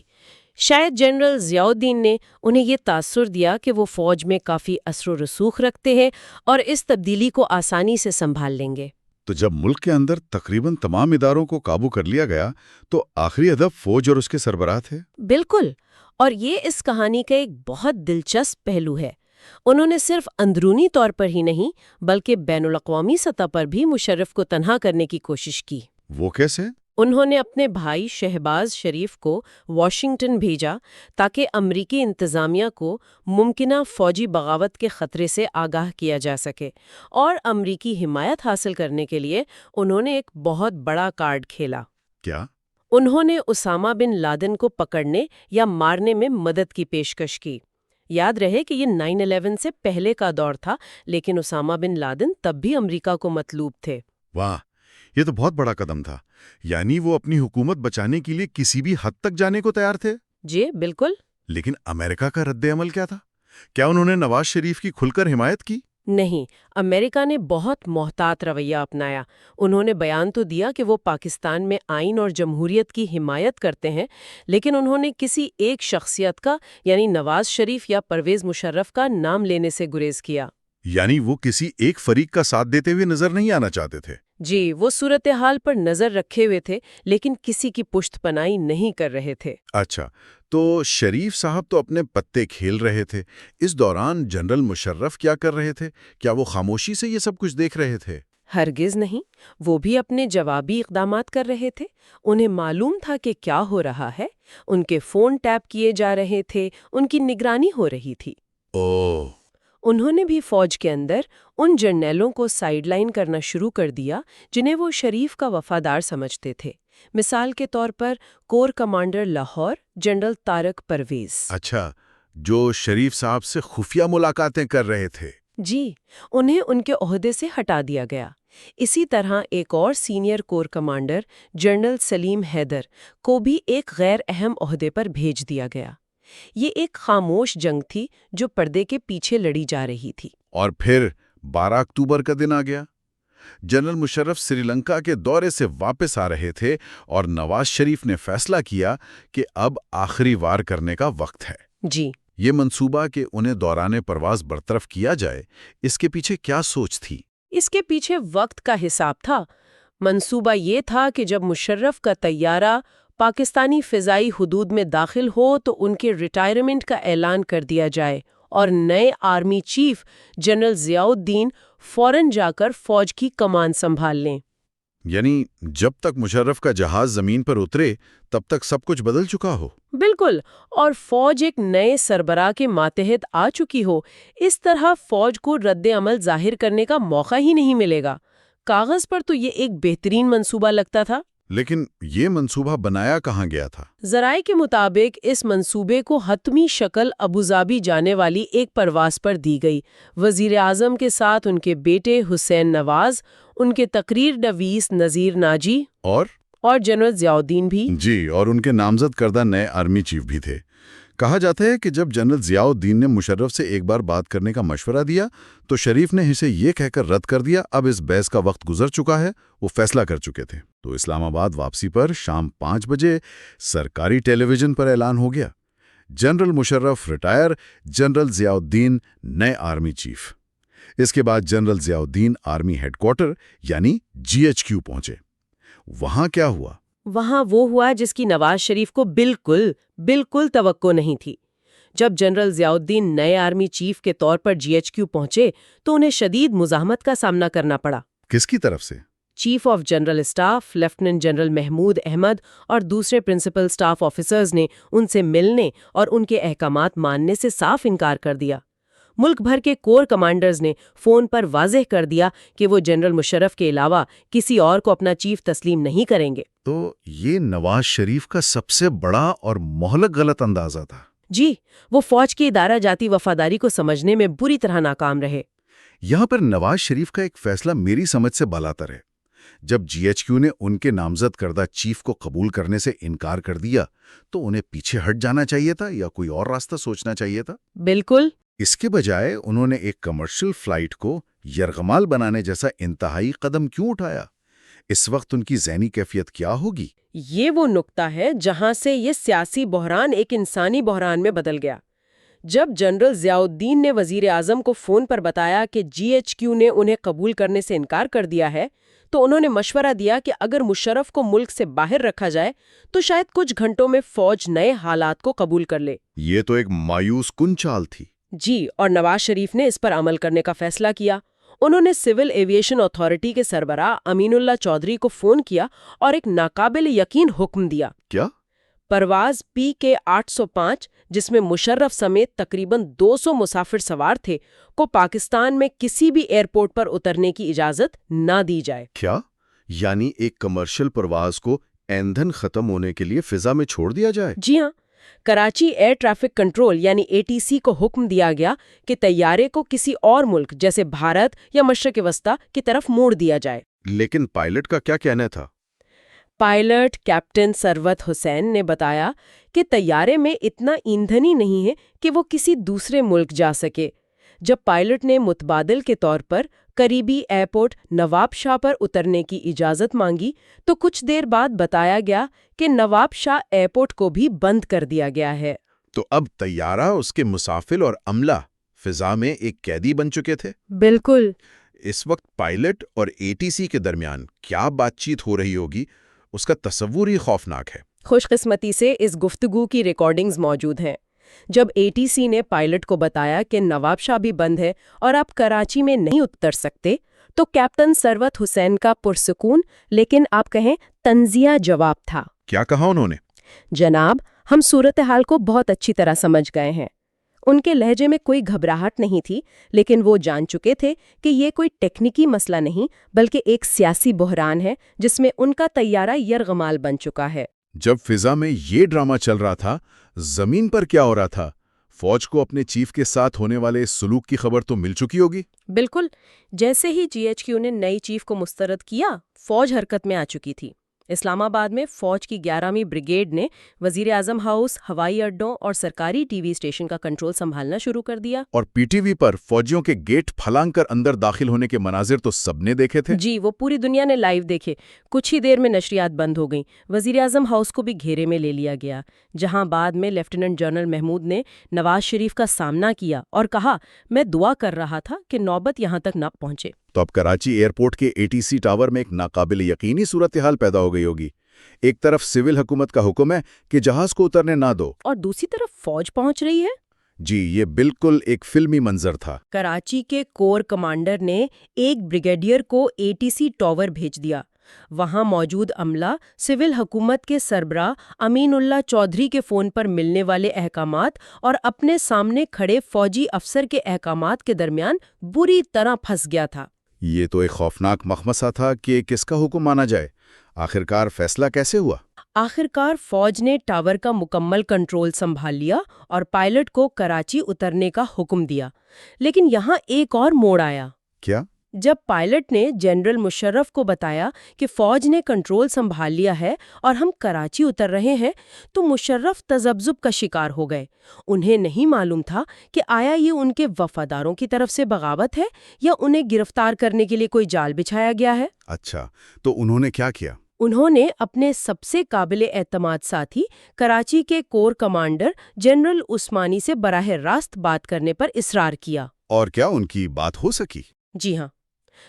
شاید جنرل ضیاء الدین نے انہیں یہ تاثر دیا کہ وہ فوج میں کافی اثر و رسوخ رکھتے ہیں اور اس تبدیلی کو آسانی سے سنبھال لیں گے۔ تو جب ملک کے اندر تقریباً تمام اداروں کو قابو کر لیا گیا تو آخری ہدف فوج اور اس کے سربراہ تھے۔ بالکل، اور یہ اس کہانی کا ایک بہت دلچسپ پہلو ہے۔ انہوں نے صرف اندرونی طور پر ہی نہیں بلکہ بین الاقوامی سطح پر بھی مشرف کو تنہا کرنے کی کوشش کی۔ وہ کیسے؟ انہوں نے اپنے بھائی شہباز شریف کو واشنگٹن بھیجا تاکہ امریکی انتظامیہ کو ممکنہ فوجی بغاوت کے خطرے سے آگاہ کیا جا سکے، اور امریکی حمایت حاصل کرنے کے لیے انہوں نے ایک بہت بڑا کارڈ کھیلا۔ کیا؟ انہوں نے اسامہ بن لادن کو پکڑنے یا مارنے میں مدد کی پیشکش کی۔ یاد رہے کہ یہ 9/11 سے پہلے کا دور تھا، لیکن اسامہ بن لادن تب بھی امریکہ کو مطلوب تھے۔ واہ، یہ تو بہت بڑا قدم تھا، یعنی وہ اپنی حکومت بچانے کے لیے کسی بھی حد تک جانے کو تیار تھے۔ جی بالکل۔ لیکن امریکہ کا رد عمل کیا تھا؟ کیا انہوں نے نواز شریف کی کھل کر حمایت کی؟ نہیں، امریکہ نے بہت محتاط رویہ اپنایا۔ انہوں نے بیان تو دیا کہ وہ پاکستان میں آئین اور جمہوریت کی حمایت کرتے ہیں، لیکن انہوں نے کسی ایک شخصیت کا یعنی نواز شریف یا پرویز مشرف کا نام لینے سے گریز کیا۔ یعنی وہ کسی ایک فریق کا ساتھ دیتے ہوئے نظر نہیں آنا چاہتے تھے۔ جی، وہ صورتحال پر نظر رکھے ہوئے تھے لیکن کسی کی پشت پناہی نہیں کر رہے تھے۔ اچھا، تو شریف صاحب تو اپنے پتے کھیل رہے تھے، اس دوران جنرل مشرف کیا کر رہے تھے؟ کیا وہ خاموشی سے یہ سب کچھ دیکھ رہے تھے؟ ہرگز نہیں، وہ بھی اپنے جوابی اقدامات کر رہے تھے۔ انہیں معلوم تھا کہ کیا ہو رہا ہے، ان کے فون ٹیپ کیے جا رہے تھے، ان کی نگرانی ہو رہی تھی۔ اوہ! انہوں نے بھی فوج کے اندر ان جرنیلوں کو سائیڈ لائن کرنا شروع کر دیا جنہیں وہ شریف کا وفادار سمجھتے تھے، مثال کے طور پر corps commander Lahore general Tariq Pervez. اچھا، جو شریف صاحب سے خفیہ ملاقاتیں کر رہے تھے۔ جی، انہیں ان کے عہدے سے ہٹا دیا گیا۔ اسی طرح ایک اور سینئر کور کمانڈر جنرل سلیم حیدر کو بھی ایک غیر اہم عہدے پر بھیج دیا گیا۔ یہ ایک خاموش جنگ تھی جو پردے کے پیچھے لڑی جا رہی تھی۔ اور پھر 12 اکتوبر کا دن آ گیا۔ جنرل مشرف سری لنکا کے دورے سے واپس آ رہے تھے اور نواز شریف نے فیصلہ کیا کہ اب آخری وار کرنے کا وقت ہے۔ جی، یہ منصوبہ کہ انہیں دوران پرواز برطرف کیا جائے، اس کے پیچھے کیا سوچ تھی؟ اس کے پیچھے وقت کا حساب تھا۔ منصوبہ یہ تھا کہ جب مشرف کا طیارہ پاکستانی فضائی حدود میں داخل ہو تو ان کے ریٹائرمنٹ کا اعلان کر دیا جائے اور نئے آرمی چیف جنرل ضیاء الدین فوراً جا کر فوج کی کمان سنبھال لیں۔ یعنی جب تک مشرف کا جہاز زمین پر اترے تب تک سب کچھ بدل چکا ہو۔ بالکل، اور فوج ایک نئے سربراہ کے ماتحت آ چکی ہو۔ اس طرح فوج کو رد عمل ظاہر کرنے کا موقع ہی نہیں ملے گا۔ کاغذ پر تو یہ ایک بہترین منصوبہ لگتا تھا، لیکن یہ منصوبہ بنایا کہاں گیا تھا؟ ذرائع کے مطابق اس منصوبے کو حتمی شکل ابوظہبی جانے والی ایک پرواز پر دی گئی۔ وزیر اعظم کے ساتھ ان کے بیٹے حسین نواز، ان کے تقریر نویس نذیر ناجی اور جنرل ضیاء الدین بھی۔ جی، اور ان کے نامزد کردہ نئے آرمی چیف بھی تھے۔ کہا جاتا ہے کہ جب جنرل ضیاء الدین نے مشرف سے ایک بار بات کرنے کا مشورہ دیا تو شریف نے اسے یہ کہہ کر رد کر دیا اب اس بحث کا وقت گزر چکا ہے، وہ فیصلہ کر چکے تھے۔ تو اسلام آباد واپسی پر شام 5 بجے سرکاری ٹیلی ویژن پر اعلان ہو گیا، general Musharraf retire, general Zia الدین نئے آرمی چیف۔ اس کے بعد جنرل ضیاء الدین آرمی ہیڈ کوارٹر یعنی GHQ پہنچے۔ وہاں کیا ہوا؟ وہاں وہ ہوا جس کی نواز شریف کو بالکل توقع نہیں تھی۔ جب جنرل ضیاء الدین نئے آرمی چیف کے طور پر GHQ پہنچے تو انہیں شدید مزاحمت کا سامنا کرنا پڑا۔ کس کی طرف سے؟ Chief of general staff lieutenant general Mahmood Ahmed اور دوسرے پرنسپل اسٹاف آفیسرز نے ان سے ملنے اور ان کے احکامات ماننے سے صاف انکار کر دیا۔ ملک بھر کے کور کمانڈرز نے فون پر واضح کر دیا کہ وہ جنرل مشرف کے علاوہ کسی اور کو اپنا چیف تسلیم نہیں کریں گے۔ تو یہ نواز شریف کا سب سے بڑا اور مہلک غلط اندازہ تھا۔ جی، وہ فوج کی ادارہ جاتی وفاداری کو سمجھنے میں بری طرح ناکام رہے۔ یہاں پر نواز شریف کا ایک فیصلہ میری سمجھ سے بالاتر ہے۔ جب GHQ نے ان کے نامزد کردہ چیف کو قبول کرنے سے انکار کر دیا تو انہیں پیچھے ہٹ جانا چاہیے تھا یا کوئی اور راستہ سوچنا چاہیے تھا؟ بالکل۔ اس کے بجائے انہوں نے ایک کمرشل فلائٹ کو یرغمال بنانے جیسا انتہائی قدم کیوں اٹھایا؟ اس وقت ان کی ذہنی کیفیت کیا ہوگی؟ یہ وہ نقطہ ہے جہاں سے یہ سیاسی بحران ایک انسانی بحران میں بدل گیا۔ جب جنرل ضیاء الدین نے وزیر اعظم کو فون پر بتایا کہ GHQ نے انہیں قبول کرنے سے انکار کر دیا ہے تو انہوں نے مشورہ دیا کہ اگر مشرف کو ملک سے باہر رکھا جائے تو شاید کچھ گھنٹوں میں فوج نئے حالات کو قبول کر لے۔ یہ تو ایک مایوس کن چال تھی۔ جی، اور نواز شریف نے اس پر عمل کرنے کا فیصلہ کیا۔ انہوں نے سول ایویشن اتھارٹی کے سربراہ امین اللہ چودھری کو فون کیا اور ایک ناقابل یقین حکم دیا۔ کیا؟ پرواز PK 805 جس میں مشرف سمیت تقریباً 200 مسافر سوار تھے کو پاکستان میں کسی بھی ایئرپورٹ پر اترنے کی اجازت نہ دی جائے۔ کیا؟ یعنی ایک کمرشل پرواز کو ایندھن ختم ہونے کے لیے فضا میں چھوڑ دیا جائے؟ جی ہاں، کراچی ایئر ٹریفک کنٹرول یعنی ATC کو حکم دیا گیا کہ طیارے کو کسی اور ملک جیسے بھارت یا مشرق وسطیٰ کی طرف موڑ دیا جائے۔ لیکن پائلٹ کا کیا کہنا تھا؟ پائلٹ کیپٹن ثروت حسین نے بتایا کہ طیارے میں اتنا ایندھن ہی نہیں ہے کہ وہ کسی دوسرے ملک جا سکے۔ جب پائلٹ نے متبادل کے طور پر قریبی ایئرپورٹ نواب شاہ پر اترنے کی اجازت مانگی تو کچھ دیر بعد بتایا گیا کہ نواب شاہ ایئرپورٹ کو بھی بند کر دیا گیا ہے۔ تو اب طیارہ، اس کے مسافر اور عملہ فضا میں ایک قیدی بن چکے تھے۔ بالکل۔ اس وقت پائلٹ اور ATC کے درمیان کیا بات چیت ہو رہی ہوگی، اس کا تصور ہی خوفناک ہے۔ خوش قسمتی سے اس گفتگو کی ریکارڈنگز موجود ہیں۔ جب ATC نے پائلٹ کو بتایا کہ نواب شاہ بھی بند ہے اور آپ کراچی میں نہیں اتر سکتے تو کیپٹن ثروت حسین کا پرسکون لیکن آپ کہیں طنزیہ جواب تھا۔ کیا کہا انہوں نے؟ جناب، ہم صورتحال کو بہت اچھی طرح سمجھ گئے ہیں۔ ان کے لہجے میں کوئی گھبراہٹ نہیں تھی، لیکن وہ جان چکے تھے کہ یہ کوئی ٹیکنیکی مسئلہ نہیں بلکہ ایک سیاسی بحران ہے جس میں ان کا طیارہ یرغمال بن چکا ہے۔ جب فضا میں یہ ڈرامہ چل رہا تھا، زمین پر کیا ہو رہا تھا؟ فوج کو اپنے چیف کے ساتھ ہونے والے اس سلوک کی خبر تو مل چکی ہوگی؟ بالکل، جیسے ہی GHQ نے نئی چیف کو مسترد کیا، فوج حرکت میں آ چکی تھی۔ اسلام آباد میں فوج کی 11ویں بریگیڈ نے وزیر اعظم ہاؤس، ہوائی اڈوں اور سرکاری ٹی وی اسٹیشن کا کنٹرول سنبھالنا شروع کر دیا۔ اور پی ٹی وی پر فوجیوں کے گیٹ پھلانگ کر اندر داخل ہونے کے مناظر تو سب نے دیکھے تھے۔ جی، وہ پوری دنیا نے لائیو دیکھے۔ کچھ ہی دیر میں نشریات بند ہو گئیں۔ وزیر اعظم ہاؤس کو بھی گھیرے میں لے لیا گیا، جہاں بعد میں لیفٹیننٹ جنرل محمود نے نواز شریف کا سامنا کیا اور کہا، میں دعا کر رہا تھا کہ نوبت یہاں تک نہ پہنچے۔ تو اب کراچی ایئرپورٹ کے ATC ٹاور میں ایک ناقابل یقینی صورتحال پیدا ہو گئی ہوگی۔ ایک طرف سول حکومت کا حکم ہے کہ جہاز کو اترنے نہ دو، اور دوسری طرف فوج پہنچ رہی ہے۔ جی، یہ بالکل ایک فلمی منظر تھا۔ کراچی کے کور کمانڈر نے ایک بریگیڈیئر کو ATC ٹاور بھیج دیا۔ وہاں موجود عملہ سول حکومت کے سربراہ امین اللہ چودھری کے فون پر ملنے والے احکامات اور اپنے سامنے کھڑے فوجی افسر کے احکامات کے درمیان بری طرح پھنس گیا تھا۔ یہ تو ایک خوفناک مخمصہ تھا کہ کس کا حکم مانا جائے۔ آخرکار فیصلہ کیسے ہوا؟ آخرکار فوج نے ٹاور کا مکمل کنٹرول سنبھال لیا اور پائلٹ کو کراچی اترنے کا حکم دیا۔ لیکن یہاں ایک اور موڑ آیا۔ کیا؟ جب پائلٹ نے جنرل مشرف کو بتایا کہ فوج نے کنٹرول سنبھال لیا ہے اور ہم کراچی اتر رہے ہیں، تو مشرف تذبذب کا شکار ہو گئے۔ انہیں نہیں معلوم تھا کہ آیا یہ ان کے وفاداروں کی طرف سے بغاوت ہے یا انہیں گرفتار کرنے کے لیے کوئی جال بچھایا گیا ہے۔ اچھا، تو انہوں نے کیا کیا؟ انہوں نے اپنے سب سے قابل اعتماد ساتھی کراچی کے کور کمانڈر جنرل عثمانی سے براہ راست بات کرنے پر اصرار کیا۔ اور کیا ان کی بات ہو سکی؟ جی ہاں،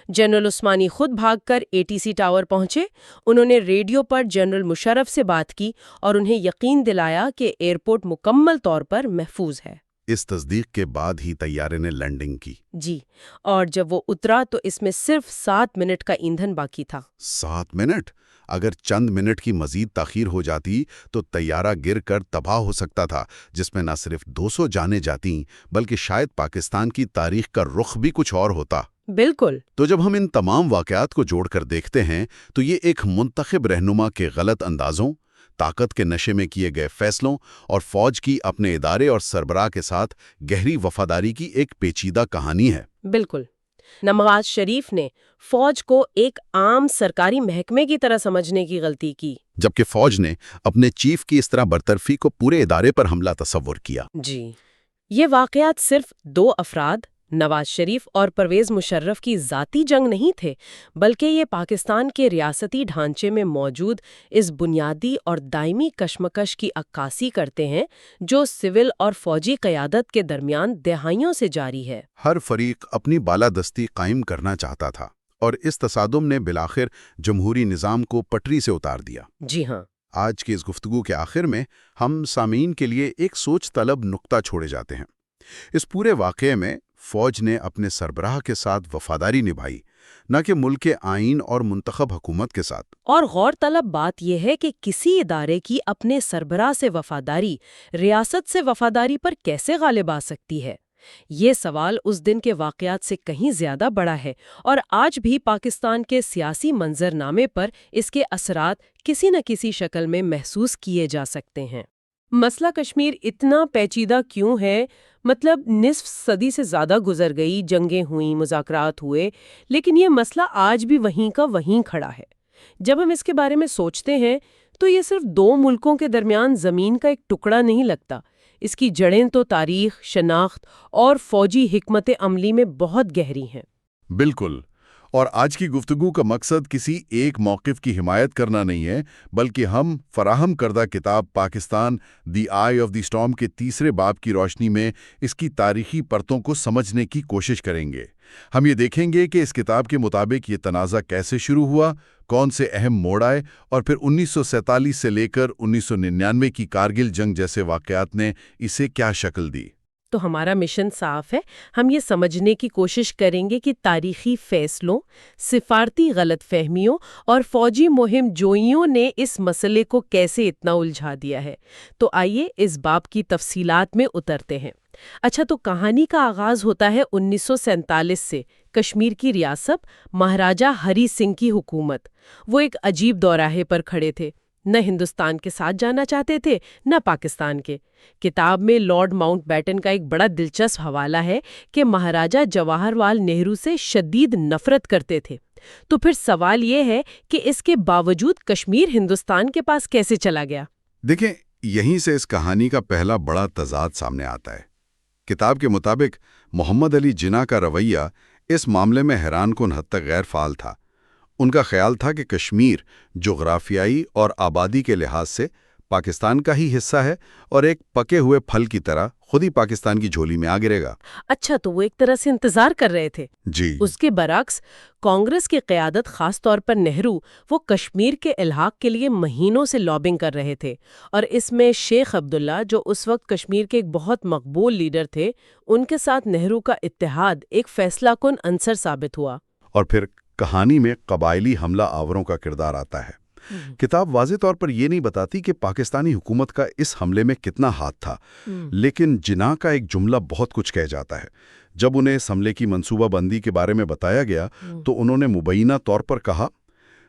جنرل عثمانی خود بھاگ کر ATC ٹاور پہنچے۔ انہوں نے ریڈیو پر جنرل مشرف سے بات کی اور انہیں یقین دلایا کہ ایئرپورٹ مکمل طور پر محفوظ ہے۔ اس تصدیق کے بعد ہی طیارے نے لینڈنگ کی۔ جی، اور جب وہ اترا تو اس میں صرف 7 منٹ کا ایندھن باقی تھا۔ 7 منٹ؟ اگر چند منٹ کی مزید تاخیر ہو جاتی تو طیارہ گر کر تباہ ہو سکتا تھا، جس میں نہ صرف 200 جانیں جاتیں بلکہ شاید پاکستان کی تاریخ کا رخ بھی کچھ اور ہوتا۔ بالکل۔ تو جب ہم ان تمام واقعات کو جوڑ کر دیکھتے ہیں تو یہ ایک منتخب رہنما کے غلط اندازوں، طاقت کے نشے میں کیے گئے فیصلوں اور فوج کی اپنے ادارے اور سربراہ کے ساتھ گہری وفاداری کی ایک پیچیدہ کہانی ہے۔ بالکل۔ نواز شریف نے فوج کو ایک عام سرکاری محکمے کی طرح سمجھنے کی غلطی کی، جبکہ فوج نے اپنے چیف کی اس طرح برطرفی کو پورے ادارے پر حملہ تصور کیا۔ جی، یہ واقعات صرف 2 افراد، نواز شریف اور پرویز مشرف کی ذاتی جنگ نہیں تھے، بلکہ یہ پاکستان کے ریاستی ڈھانچے میں موجود اس بنیادی اور دائمی کشمکش کی عکاسی کرتے ہیں جو سول اور فوجی قیادت کے درمیان دہائیوں سے جاری ہے۔ ہر فریق اپنی بالادستی قائم کرنا چاہتا تھا اور اس تصادم نے بالآخر جمہوری نظام کو پٹری سے اتار دیا۔ جی ہاں۔ آج کی اس گفتگو کے آخر میں ہم سامعین کے لیے ایک سوچ طلب نقطہ چھوڑے جاتے ہیں۔ اس پورے واقعے میں فوج نے اپنے سربراہ کے ساتھ وفاداری نبھائی، نہ کہ ملک کے آئین اور منتخب حکومت کے ساتھ۔ اور غور طلب بات یہ ہے کہ کسی ادارے کی اپنے سربراہ سے وفاداری ریاست سے وفاداری پر کیسے غالب آ سکتی ہے؟ یہ سوال اس دن کے واقعات سے کہیں زیادہ بڑا ہے اور آج بھی پاکستان کے سیاسی منظرنامے پر اس کے اثرات کسی نہ کسی شکل میں محسوس کیے جا سکتے ہیں۔ مسئلہ کشمیر اتنا پیچیدہ کیوں ہے؟ مطلب نصف صدی سے زیادہ گزر گئی، جنگیں ہوئیں، مذاکرات ہوئے، لیکن یہ مسئلہ آج بھی وہیں کا وہیں کھڑا ہے۔ جب ہم اس کے بارے میں سوچتے ہیں تو یہ صرف 2 ملکوں کے درمیان زمین کا ایک ٹکڑا نہیں لگتا، اس کی جڑیں تو تاریخ، شناخت اور فوجی حکمت عملی میں بہت گہری ہیں۔ بالکل، اور آج کی گفتگو کا مقصد کسی ایک موقف کی حمایت کرنا نہیں ہے، بلکہ ہم فراہم کردہ کتاب پاکستان دی آئی آف دی اسٹارم کے 3 باب کی روشنی میں اس کی تاریخی پرتوں کو سمجھنے کی کوشش کریں گے۔ ہم یہ دیکھیں گے کہ اس کتاب کے مطابق یہ تنازع کیسے شروع ہوا، کون سے اہم موڑ آئے اور پھر 1947 سے لے کر 1999 کی کارگل جنگ جیسے واقعات نے اسے کیا شکل دی۔ تو ہمارا مشن صاف ہے، ہم یہ سمجھنے کی کوشش کریں گے کہ تاریخی فیصلوں، سفارتی غلط فہمیوں اور فوجی مہم جوئیوں نے اس مسئلے کو کیسے اتنا الجھا دیا ہے۔ تو آئیے اس باب کی تفصیلات میں اترتے ہیں۔ اچھا، تو کہانی کا آغاز ہوتا ہے 1947 سے، کشمیر کی ریاست، مہاراجہ ہری سنگھ کی حکومت۔ وہ ایک عجیب دوراہے پر کھڑے تھے، نہ ہندوستان کے ساتھ جانا چاہتے تھے نہ پاکستان کے۔ کتاب میں لارڈ ماؤنٹ بیٹن کا ایک بڑا دلچسپ حوالہ ہے کہ مہاراجہ جواہر لال نہرو سے شدید نفرت کرتے تھے۔ تو پھر سوال یہ ہے کہ اس کے باوجود کشمیر ہندوستان کے پاس کیسے چلا گیا؟ دیکھیں، یہیں سے اس کہانی کا پہلا بڑا تضاد سامنے آتا ہے۔ کتاب کے مطابق محمد علی جناح کا رویہ اس معاملے میں حیران کن حد تک غیر فعال تھا۔ ان کا خیال تھا کہ کشمیر جغرافیائی اور آبادی کے لحاظ سے پاکستان کا ہی حصہ ہے اور ایک پکے ہوئے پھل کی طرح خود ہی پاکستان کی جھولی میں آ گرے گا۔ اچھا، تو وہ ایک طرح سے انتظار کر رہے تھے۔ جی، اس کے برعکس کانگریس کی قیادت، خاص طور پر نہرو، وہ کشمیر کے الحاق کے لیے مہینوں سے لابنگ کر رہے تھے، اور اس میں شیخ عبداللہ، جو اس وقت کشمیر کے ایک بہت مقبول لیڈر تھے، ان کے ساتھ نہرو کا اتحاد ایک فیصلہ کن عنصر ثابت ہوا۔ اور پھر کہانی میں قبائلی حملہ آوروں کا کردار آتا ہے۔ کتاب واضح طور پر یہ نہیں بتاتی کہ پاکستانی حکومت کا اس حملے میں کتنا ہاتھ تھا، لیکن جناح کا ایک جملہ بہت کچھ کہہ جاتا ہے۔ جب انہیں اس حملے کی منصوبہ بندی کے بارے میں بتایا گیا تو انہوں نے مبینہ طور پر کہا،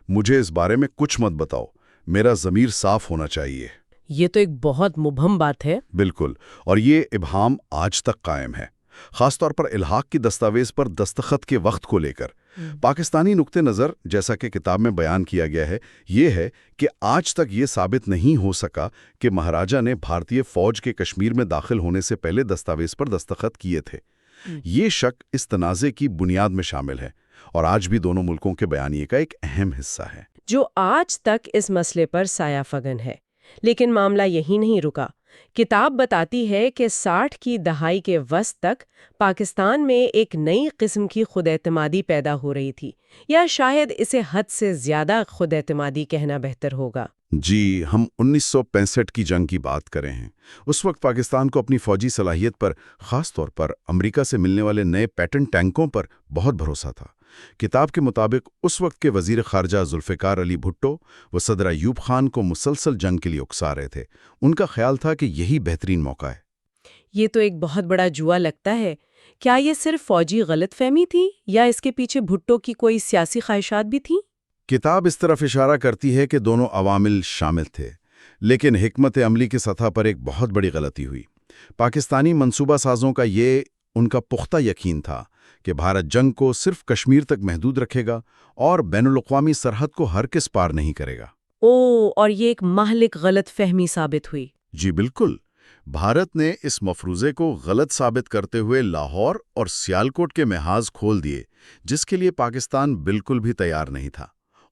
مجھے اس بارے میں کچھ مت بتاؤ، میرا ضمیر صاف ہونا چاہیے۔ یہ تو ایک بہت مبہم بات ہے۔ بالکل، اور یہ ابہام آج تک قائم ہے، خاص طور پر الحاق کی دستاویز پر دستخط کے وقت کو لے کر۔ پاکستانی نقطہ نظر، جیسا کہ کتاب میں بیان کیا گیا ہے، یہ ہے کہ آج تک یہ ثابت نہیں ہو سکا کہ مہاراجہ نے بھارتی فوج کے کشمیر میں داخل ہونے سے پہلے دستاویز پر دستخط کیے تھے۔ یہ شک اس تنازع کی بنیاد میں شامل ہے اور آج بھی دونوں ملکوں کے بیانیے کا ایک اہم حصہ ہے، جو آج تک اس مسئلے پر سایہ فگن ہے۔ لیکن معاملہ یہی نہیں رکا۔ کتاب بتاتی ہے کہ 60 کی دہائی کے وسط تک پاکستان میں ایک نئی قسم کی خود اعتمادی پیدا ہو رہی تھی، یا شاید اسے حد سے زیادہ خود اعتمادی کہنا بہتر ہوگا۔ جی، ہم 1965 کی جنگ کی بات کریں ہیں۔ اس وقت پاکستان کو اپنی فوجی صلاحیت پر، خاص طور پر امریکہ سے ملنے والے نئے پیٹرن ٹینکوں پر بہت بھروسہ تھا۔ کتاب کے مطابق اس وقت کے وزیر خارجہ ذوالفقار علی بھٹو و صدر ایوب خان کو مسلسل جنگ کے لیے اکسا رہے تھے۔ ان کا خیال تھا کہ یہی بہترین موقع ہے۔ یہ تو ایک بہت بڑا جوا لگتا ہے۔ کیا یہ صرف فوجی غلط فہمی تھی یا اس کے پیچھے بھٹو کی کوئی سیاسی خواہشات بھی تھیں؟ کتاب اس طرف اشارہ کرتی ہے کہ دونوں عوامل شامل تھے، لیکن حکمت عملی کی سطح پر ایک بہت بڑی غلطی ہوئی۔ پاکستانی منصوبہ سازوں کا یہ ان کا پختہ یقین تھا کہ بھارت جنگ کو صرف کشمیر تک محدود رکھے گا اور بین الاقوامی سرحد کو ہرگز پار نہیں کرے گا۔ اور یہ ایک مہلک غلط فہمی ثابت ہوئی۔ جی بالکل، بھارت نے اس مفروضے کو غلط ثابت کرتے ہوئے لاہور اور سیالکوٹ کے محاذ کھول دیے، جس کے لیے پاکستان بالکل بھی تیار نہیں تھا،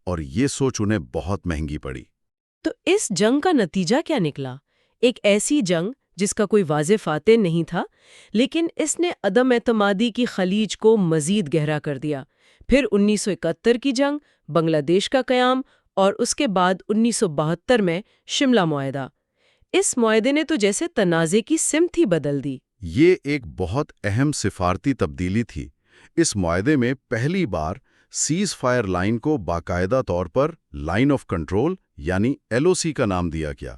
اور یہ سوچ انہیں بہت مہنگی پڑی۔ تو اس جنگ کا نتیجہ کیا نکلا؟ ایک ایسی جنگ جس کا کوئی واضح فاتح نہیں تھا، لیکن اس نے عدم اعتمادی کی خلیج کو مزید گہرا کر دیا۔ پھر 1971 کی جنگ، بنگلہ دیش کا قیام، اور اس کے بعد 1972 میں شملہ معاہدہ۔ اس معاہدے نے تو جیسے تنازع کی سمت ہی بدل دی۔ یہ ایک بہت اہم سفارتی تبدیلی تھی۔ اس معاہدے میں پہلی بار سیز فائر لائن کو باقاعدہ طور پر لائن آف کنٹرول یعنی LOC کا نام دیا گیا،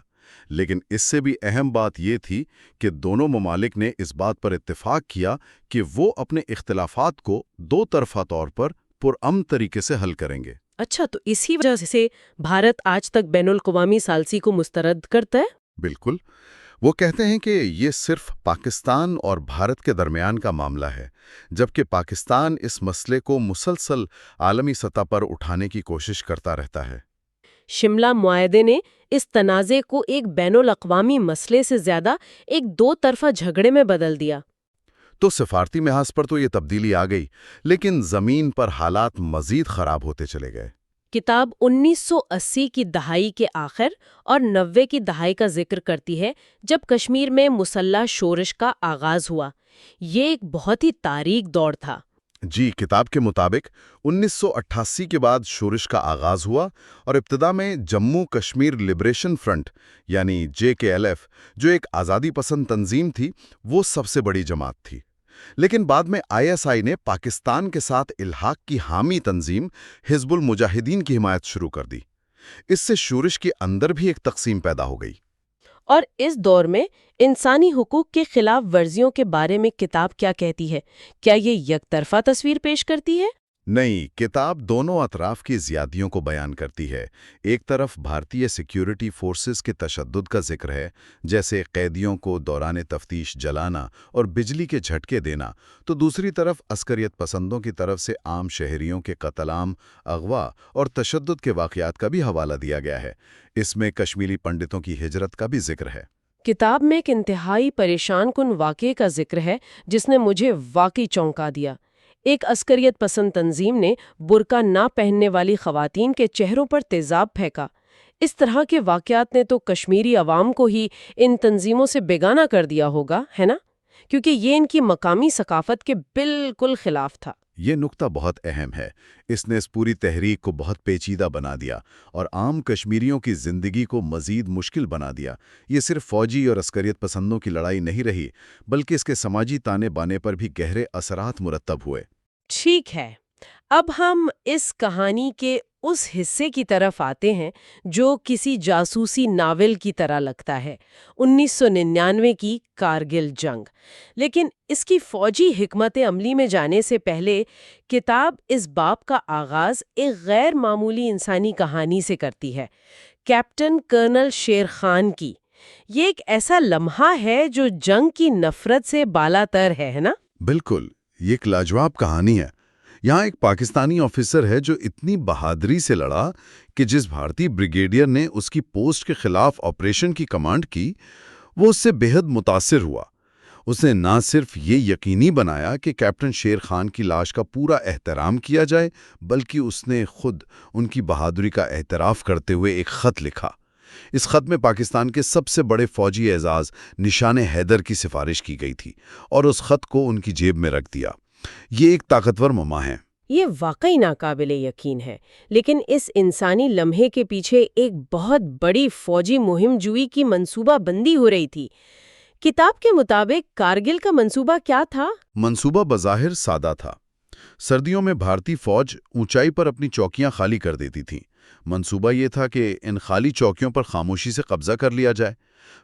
لیکن اس سے بھی اہم بات یہ تھی کہ دونوں ممالک نے اس بات پر اتفاق کیا کہ وہ اپنے اختلافات کو دو طرفہ طور پر پرامن طریقے سے حل کریں گے۔ اچھا، تو اسی وجہ سے بھارت آج تک بین الاقوامی ثالثی کو مسترد کرتا ہے؟ بالکل، وہ کہتے ہیں کہ یہ صرف پاکستان اور بھارت کے درمیان کا معاملہ ہے، جبکہ پاکستان اس مسئلے کو مسلسل عالمی سطح پر اٹھانے کی کوشش کرتا رہتا ہے۔ شملہ معاہدے نے اس تنازع کو ایک بین الاقوامی مسئلے سے زیادہ ایک دو طرفہ جھگڑے میں بدل دیا۔ تو سفارتی محاذ پر تو یہ تبدیلی آ گئی، لیکن زمین پر حالات مزید خراب ہوتے چلے گئے۔ کتاب 1980 کی دہائی کے آخر اور 90 کی دہائی کا ذکر کرتی ہے، جب کشمیر میں مسلح شورش کا آغاز ہوا۔ یہ ایک بہت ہی تاریک دور تھا۔ جی، کتاب کے مطابق 1988 کے بعد شورش کا آغاز ہوا، اور ابتدا میں جموں کشمیر لبریشن فرنٹ یعنی JKLF، جو ایک آزادی پسند تنظیم تھی، وہ سب سے بڑی جماعت تھی۔ لیکن بعد میں ISI نے پاکستان کے ساتھ الحاق کی حامی تنظیم حزب المجاہدین کی حمایت شروع کر دی۔ اس سے شورش کے اندر بھی ایک تقسیم پیدا ہو گئی۔ اور اس دور میں انسانی حقوق کے خلاف ورزیوں کے بارے میں کتاب کیا کہتی ہے؟ کیا یہ یک طرفہ تصویر پیش کرتی ہے؟ نہیں، کتاب دونوں اطراف کی زیادتیوں کو بیان کرتی ہے۔ ایک طرف بھارتی سیکیورٹی فورسز کے تشدد کا ذکر ہے، جیسے قیدیوں کو دوران تفتیش جلانا اور بجلی کے جھٹکے دینا، تو دوسری طرف عسکریت پسندوں کی طرف سے عام شہریوں کے قتل عام، اغوا اور تشدد کے واقعات کا بھی حوالہ دیا گیا ہے۔ اس میں کشمیری پنڈتوں کی ہجرت کا بھی ذکر ہے۔ کتاب میں ایک انتہائی پریشان کن واقعے کا ذکر ہے جس نے مجھے واقعی چونکا دیا۔ ایک عسکریت پسند تنظیم نے برقع نہ پہننے والی خواتین کے چہروں پر تیزاب پھینکا۔ اس طرح کے واقعات نے تو کشمیری عوام کو ہی ان تنظیموں سے بیگانہ کر دیا ہوگا، ہے نا؟ کیونکہ یہ ان کی مقامی ثقافت کے بالکل خلاف تھا۔ یہ نقطہ بہت اہم ہے۔ اس نے اس پوری تحریک کو بہت پیچیدہ بنا دیا اور عام کشمیریوں کی زندگی کو مزید مشکل بنا دیا۔ یہ صرف فوجی اور عسکریت پسندوں کی لڑائی نہیں رہی، بلکہ اس کے سماجی تانے بانے پر بھی گہرے اثرات مرتب ہوئے۔ ٹھیک ہے، اب ہم اس کہانی کے اس حصے کی طرف آتے ہیں جو کسی جاسوسی ناول کی طرح لگتا ہے، 1999 کی کارگل جنگ۔ لیکن اس کی فوجی حکمت عملی میں جانے سے پہلے کتاب اس باب کا آغاز ایک غیر معمولی انسانی کہانی سے کرتی ہے، کیپٹن کرنل شیر خان کی۔ یہ ایک ایسا لمحہ ہے جو جنگ کی نفرت سے بالاتر ہے نا؟ بالکل، یہ ایک لاجواب کہانی ہے۔ یہاں ایک پاکستانی آفیسر ہے جو اتنی بہادری سے لڑا کہ جس بھارتی بریگیڈیئر نے اس کی پوسٹ کے خلاف آپریشن کی کمانڈ کی، وہ اس سے بے حد متاثر ہوا۔ اس نے نہ صرف یہ یقینی بنایا کہ کیپٹن شیر خان کی لاش کا پورا احترام کیا جائے، بلکہ اس نے خود ان کی بہادری کا اعتراف کرتے ہوئے ایک خط لکھا۔ اس خط میں پاکستان کے سب سے بڑے فوجی اعزاز نشان حیدر کی سفارش کی گئی تھی اور اس خط کو ان کی جیب میں رکھ دیا۔ یہ ایک طاقتور مما ہے۔ یہ واقعی ناقابل یقین ہے، لیکن اس انسانی لمحے کے پیچھے ایک بہت بڑی فوجی مہم جوئی کی منصوبہ بندی ہو رہی تھی۔ کتاب کے مطابق کارگل کا منصوبہ کیا تھا؟ منصوبہ بظاہر سادہ تھا۔ سردیوں میں بھارتی فوج اونچائی پر اپنی چوکیاں خالی کر دیتی تھی۔ منصوبہ یہ تھا کہ ان خالی چوکیوں پر خاموشی سے قبضہ کر لیا جائے۔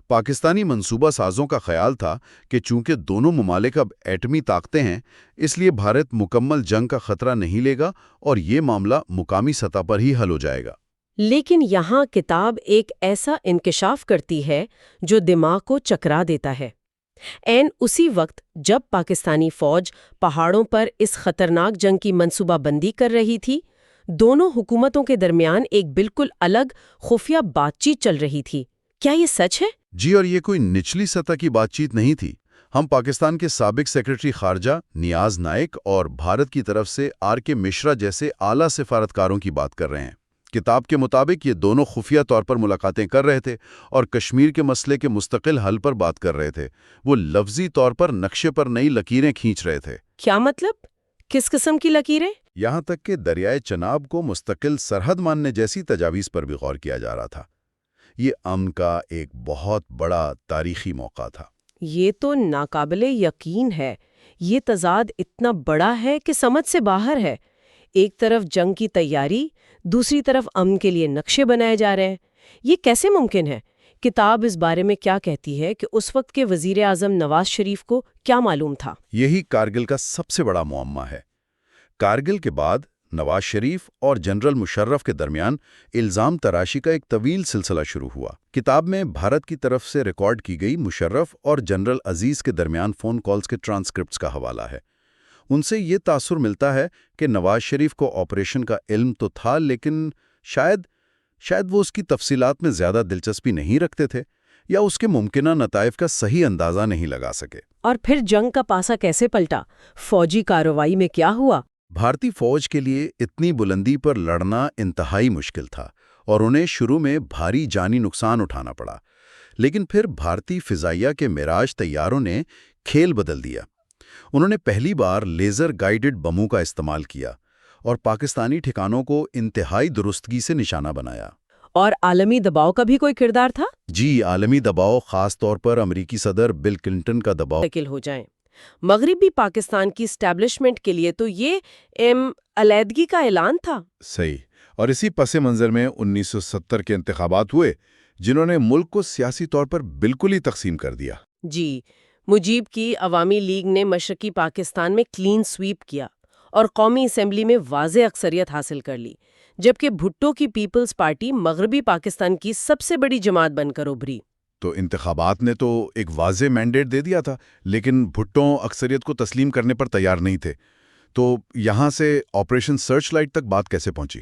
پاکستانی منصوبہ سازوں کا خیال تھا کہ چونکہ دونوں ممالک اب ایٹمی طاقتیں ہیں، اس لیے بھارت مکمل جنگ کا خطرہ نہیں لے گا اور یہ معاملہ مقامی سطح پر ہی حل ہو جائے گا۔ لیکن یہاں کتاب ایک ایسا انکشاف کرتی ہے جو دماغ کو چکرا دیتا ہے۔ عین اسی وقت جب پاکستانی فوج پہاڑوں پر اس خطرناک جنگ کی منصوبہ بندی کر رہی تھی، دونوں حکومتوں کے درمیان ایک بالکل الگ خفیہ بات چیت چل رہی تھی۔ کیا یہ سچ ہے؟ جی، اور یہ کوئی نچلی سطح کی بات چیت نہیں تھی۔ ہم پاکستان کے سابق سیکرٹری خارجہ نیاز نائک اور بھارت کی طرف سے آر کے مشرا جیسے اعلیٰ سفارتکاروں کی بات کر رہے ہیں۔ کتاب کے مطابق یہ دونوں خفیہ طور پر ملاقاتیں کر رہے تھے اور کشمیر کے مسئلے کے مستقل حل پر بات کر رہے تھے۔ وہ لفظی طور پر نقشے پر نئی لکیریں کھینچ رہے تھے۔ کیا مطلب؟ کس قسم کی لکیریں؟ یہاں تک کہ دریائے چناب کو مستقل سرحد ماننے جیسی تجاویز پر بھی غور کیا جا رہا تھا۔ یہ امن کا ایک بہت بڑا تاریخی موقع تھا۔ یہ تو ناقابل یقین ہے۔ یہ تضاد اتنا بڑا ہے کہ سمجھ سے باہر ہے۔ ایک طرف جنگ کی تیاری، دوسری طرف امن کے لیے نقشے بنائے جا رہے ہیں۔ یہ کیسے ممکن ہے؟ کتاب اس بارے میں کیا کہتی ہے کہ اس وقت کے وزیر اعظم نواز شریف کو کیا معلوم تھا؟ یہی کارگل کا سب سے بڑا معمہ ہے۔ کارگل کے بعد نواز شریف اور جنرل مشرف کے درمیان الزام تراشی کا ایک طویل سلسلہ شروع ہوا۔ کتاب میں بھارت کی طرف سے ریکارڈ کی گئی مشرف اور جنرل عزیز کے درمیان فون کالز کے ٹرانسکرپٹس کا حوالہ ہے۔ ان سے یہ تاثر ملتا ہے کہ نواز شریف کو آپریشن کا علم تو تھا، لیکن شاید وہ اس کی تفصیلات میں زیادہ دلچسپی نہیں رکھتے تھے یا اس کے ممکنہ نتائج کا صحیح اندازہ نہیں لگا سکے۔ اور پھر جنگ کا پاسا کیسے پلٹا؟ فوجی کارروائی میں کیا ہوا؟ بھارتی فوج کے لیے اتنی بلندی پر لڑنا انتہائی مشکل تھا اور انہیں شروع میں بھاری جانی نقصان اٹھانا پڑا۔ لیکن پھر بھارتی فضائیہ کے میراج طیاروں نے کھیل بدل دیا۔ انہوں نے پہلی بار لیزر گائیڈڈ بموں کا استعمال کیا اور پاکستانی ٹھکانوں کو انتہائی درستگی سے نشانہ بنایا۔ اور عالمی دباؤ کا بھی کوئی کردار تھا؟ جی، عالمی دباؤ، خاص طور پر امریکی صدر بل کلنٹن کا دباؤ مستقل ہو جائیں۔ مغربی پاکستان کی اسٹیبلشمنٹ کے لیے تو یہ علیحدگی کا اعلان تھا۔ صحیح، اور اسی پس منظر میں 1970 کے انتخابات ہوئے۔ جنہوں نے ملک کو سیاسی طور پر بالکل ہی تقسیم کر دیا۔ جی، مجیب کی عوامی لیگ نے مشرقی پاکستان میں کلین سویپ کیا اور قومی اسمبلی میں واضح اکثریت حاصل کر لی، جبکہ بھٹو کی پیپلز پارٹی مغربی پاکستان کی سب سے بڑی جماعت بن کر ابھری۔ تو انتخابات نے تو ایک واضح مینڈیٹ دے دیا تھا، لیکن بھٹو اکثریت کو تسلیم کرنے پر تیار نہیں تھے۔ تو یہاں سے آپریشن سرچ لائٹ تک بات کیسے پہنچی؟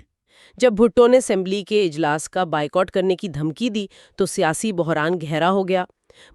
جب بھٹو نے اسمبلی کے اجلاس کا بائیکاٹ کرنے کی دھمکی دی تو سیاسی بحران گہرا ہو گیا،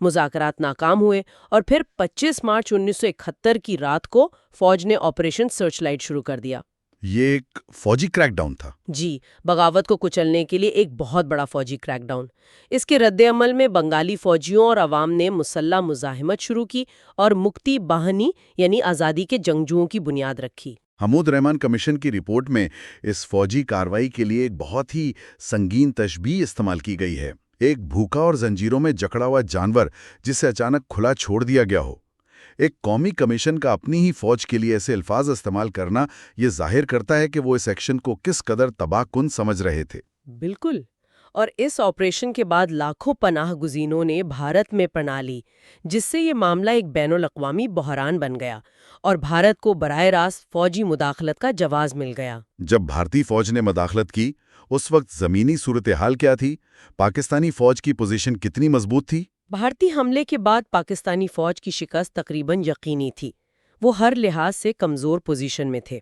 مذاکرات ناکام ہوئے اور پھر 25 مارچ 1971 کی رات کو فوج نے آپریشن سرچ لائٹ شروع کر دیا۔ یہ ایک فوجی کریک ڈاؤن تھا۔ جی، بغاوت کو کچلنے کے لیے ایک بہت بڑا فوجی کریک ڈاؤن۔ اس کے رد عمل میں بنگالی فوجیوں اور عوام نے مسلح مزاحمت شروع کی اور مکتی باہنی یعنی آزادی کے جنگجوؤں کی بنیاد رکھی۔ حمود رحمان کمیشن کی رپورٹ میں اس فوجی کارروائی کے لیے ایک بہت ہی سنگین تشبیہ استعمال کی گئی ہے، ایک بھوکا اور زنجیروں میں جکڑا ہوا جانور جسے اچانک کھلا چھوڑ دیا گیا ہو۔ ایک قومی کمیشن کا اپنی ہی فوج کے لیے ایسے الفاظ استعمال کرنا یہ ظاہر کرتا ہے کہ وہ اس ایکشن کو کس قدر تباہ کن سمجھ رہے تھے۔ بالکل، اور اس آپریشن کے بعد لاکھوں پناہ گزینوں نے بھارت میں پناہ لی، جس سے یہ معاملہ ایک بین الاقوامی بحران بن گیا اور بھارت کو براہ راست فوجی مداخلت کا جواز مل گیا۔ جب بھارتی فوج نے مداخلت کی، اس وقت زمینی صورتحال کیا تھی؟ پاکستانی فوج کی پوزیشن کتنی مضبوط تھی؟ بھارتی حملے کے بعد پاکستانی فوج کی شکست تقریباً یقینی تھی۔ وہ ہر لحاظ سے کمزور پوزیشن میں تھے۔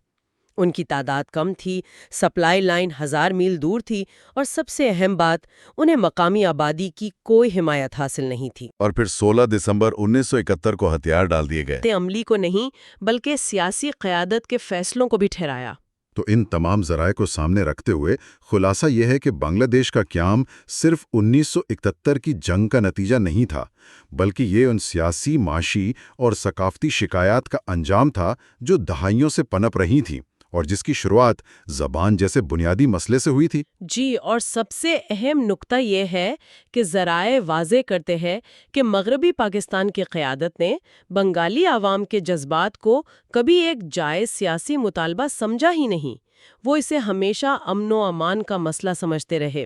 ان کی تعداد کم تھی، سپلائی لائن 1000 میل دور تھی اور سب سے اہم بات، انہیں مقامی آبادی کی کوئی حمایت حاصل نہیں تھی۔ اور پھر 16 دسمبر 1971 کو ہتھیار ڈال دیے گئے۔ عملی کو نہیں بلکہ سیاسی قیادت کے فیصلوں کو بھی ٹھہرایا۔ تو ان تمام ذرائع کو سامنے رکھتے ہوئے خلاصہ یہ ہے کہ بنگلہ دیش کا قیام صرف 1971 کی جنگ کا نتیجہ نہیں تھا، بلکہ یہ ان سیاسی، معاشی اور ثقافتی شکایات کا انجام تھا جو دہائیوں سے پنپ رہی تھیں اور جس کی شروعات زبان جیسے بنیادی مسئلے سے ہوئی تھی۔ جی، اور سب سے اہم نکتہ یہ ہے کہ ذرائع واضح کرتے ہیں کہ مغربی پاکستان کی قیادت نے بنگالی عوام کے جذبات کو کبھی ایک جائز سیاسی مطالبہ سمجھا ہی نہیں۔ وہ اسے ہمیشہ امن و امان کا مسئلہ سمجھتے رہے،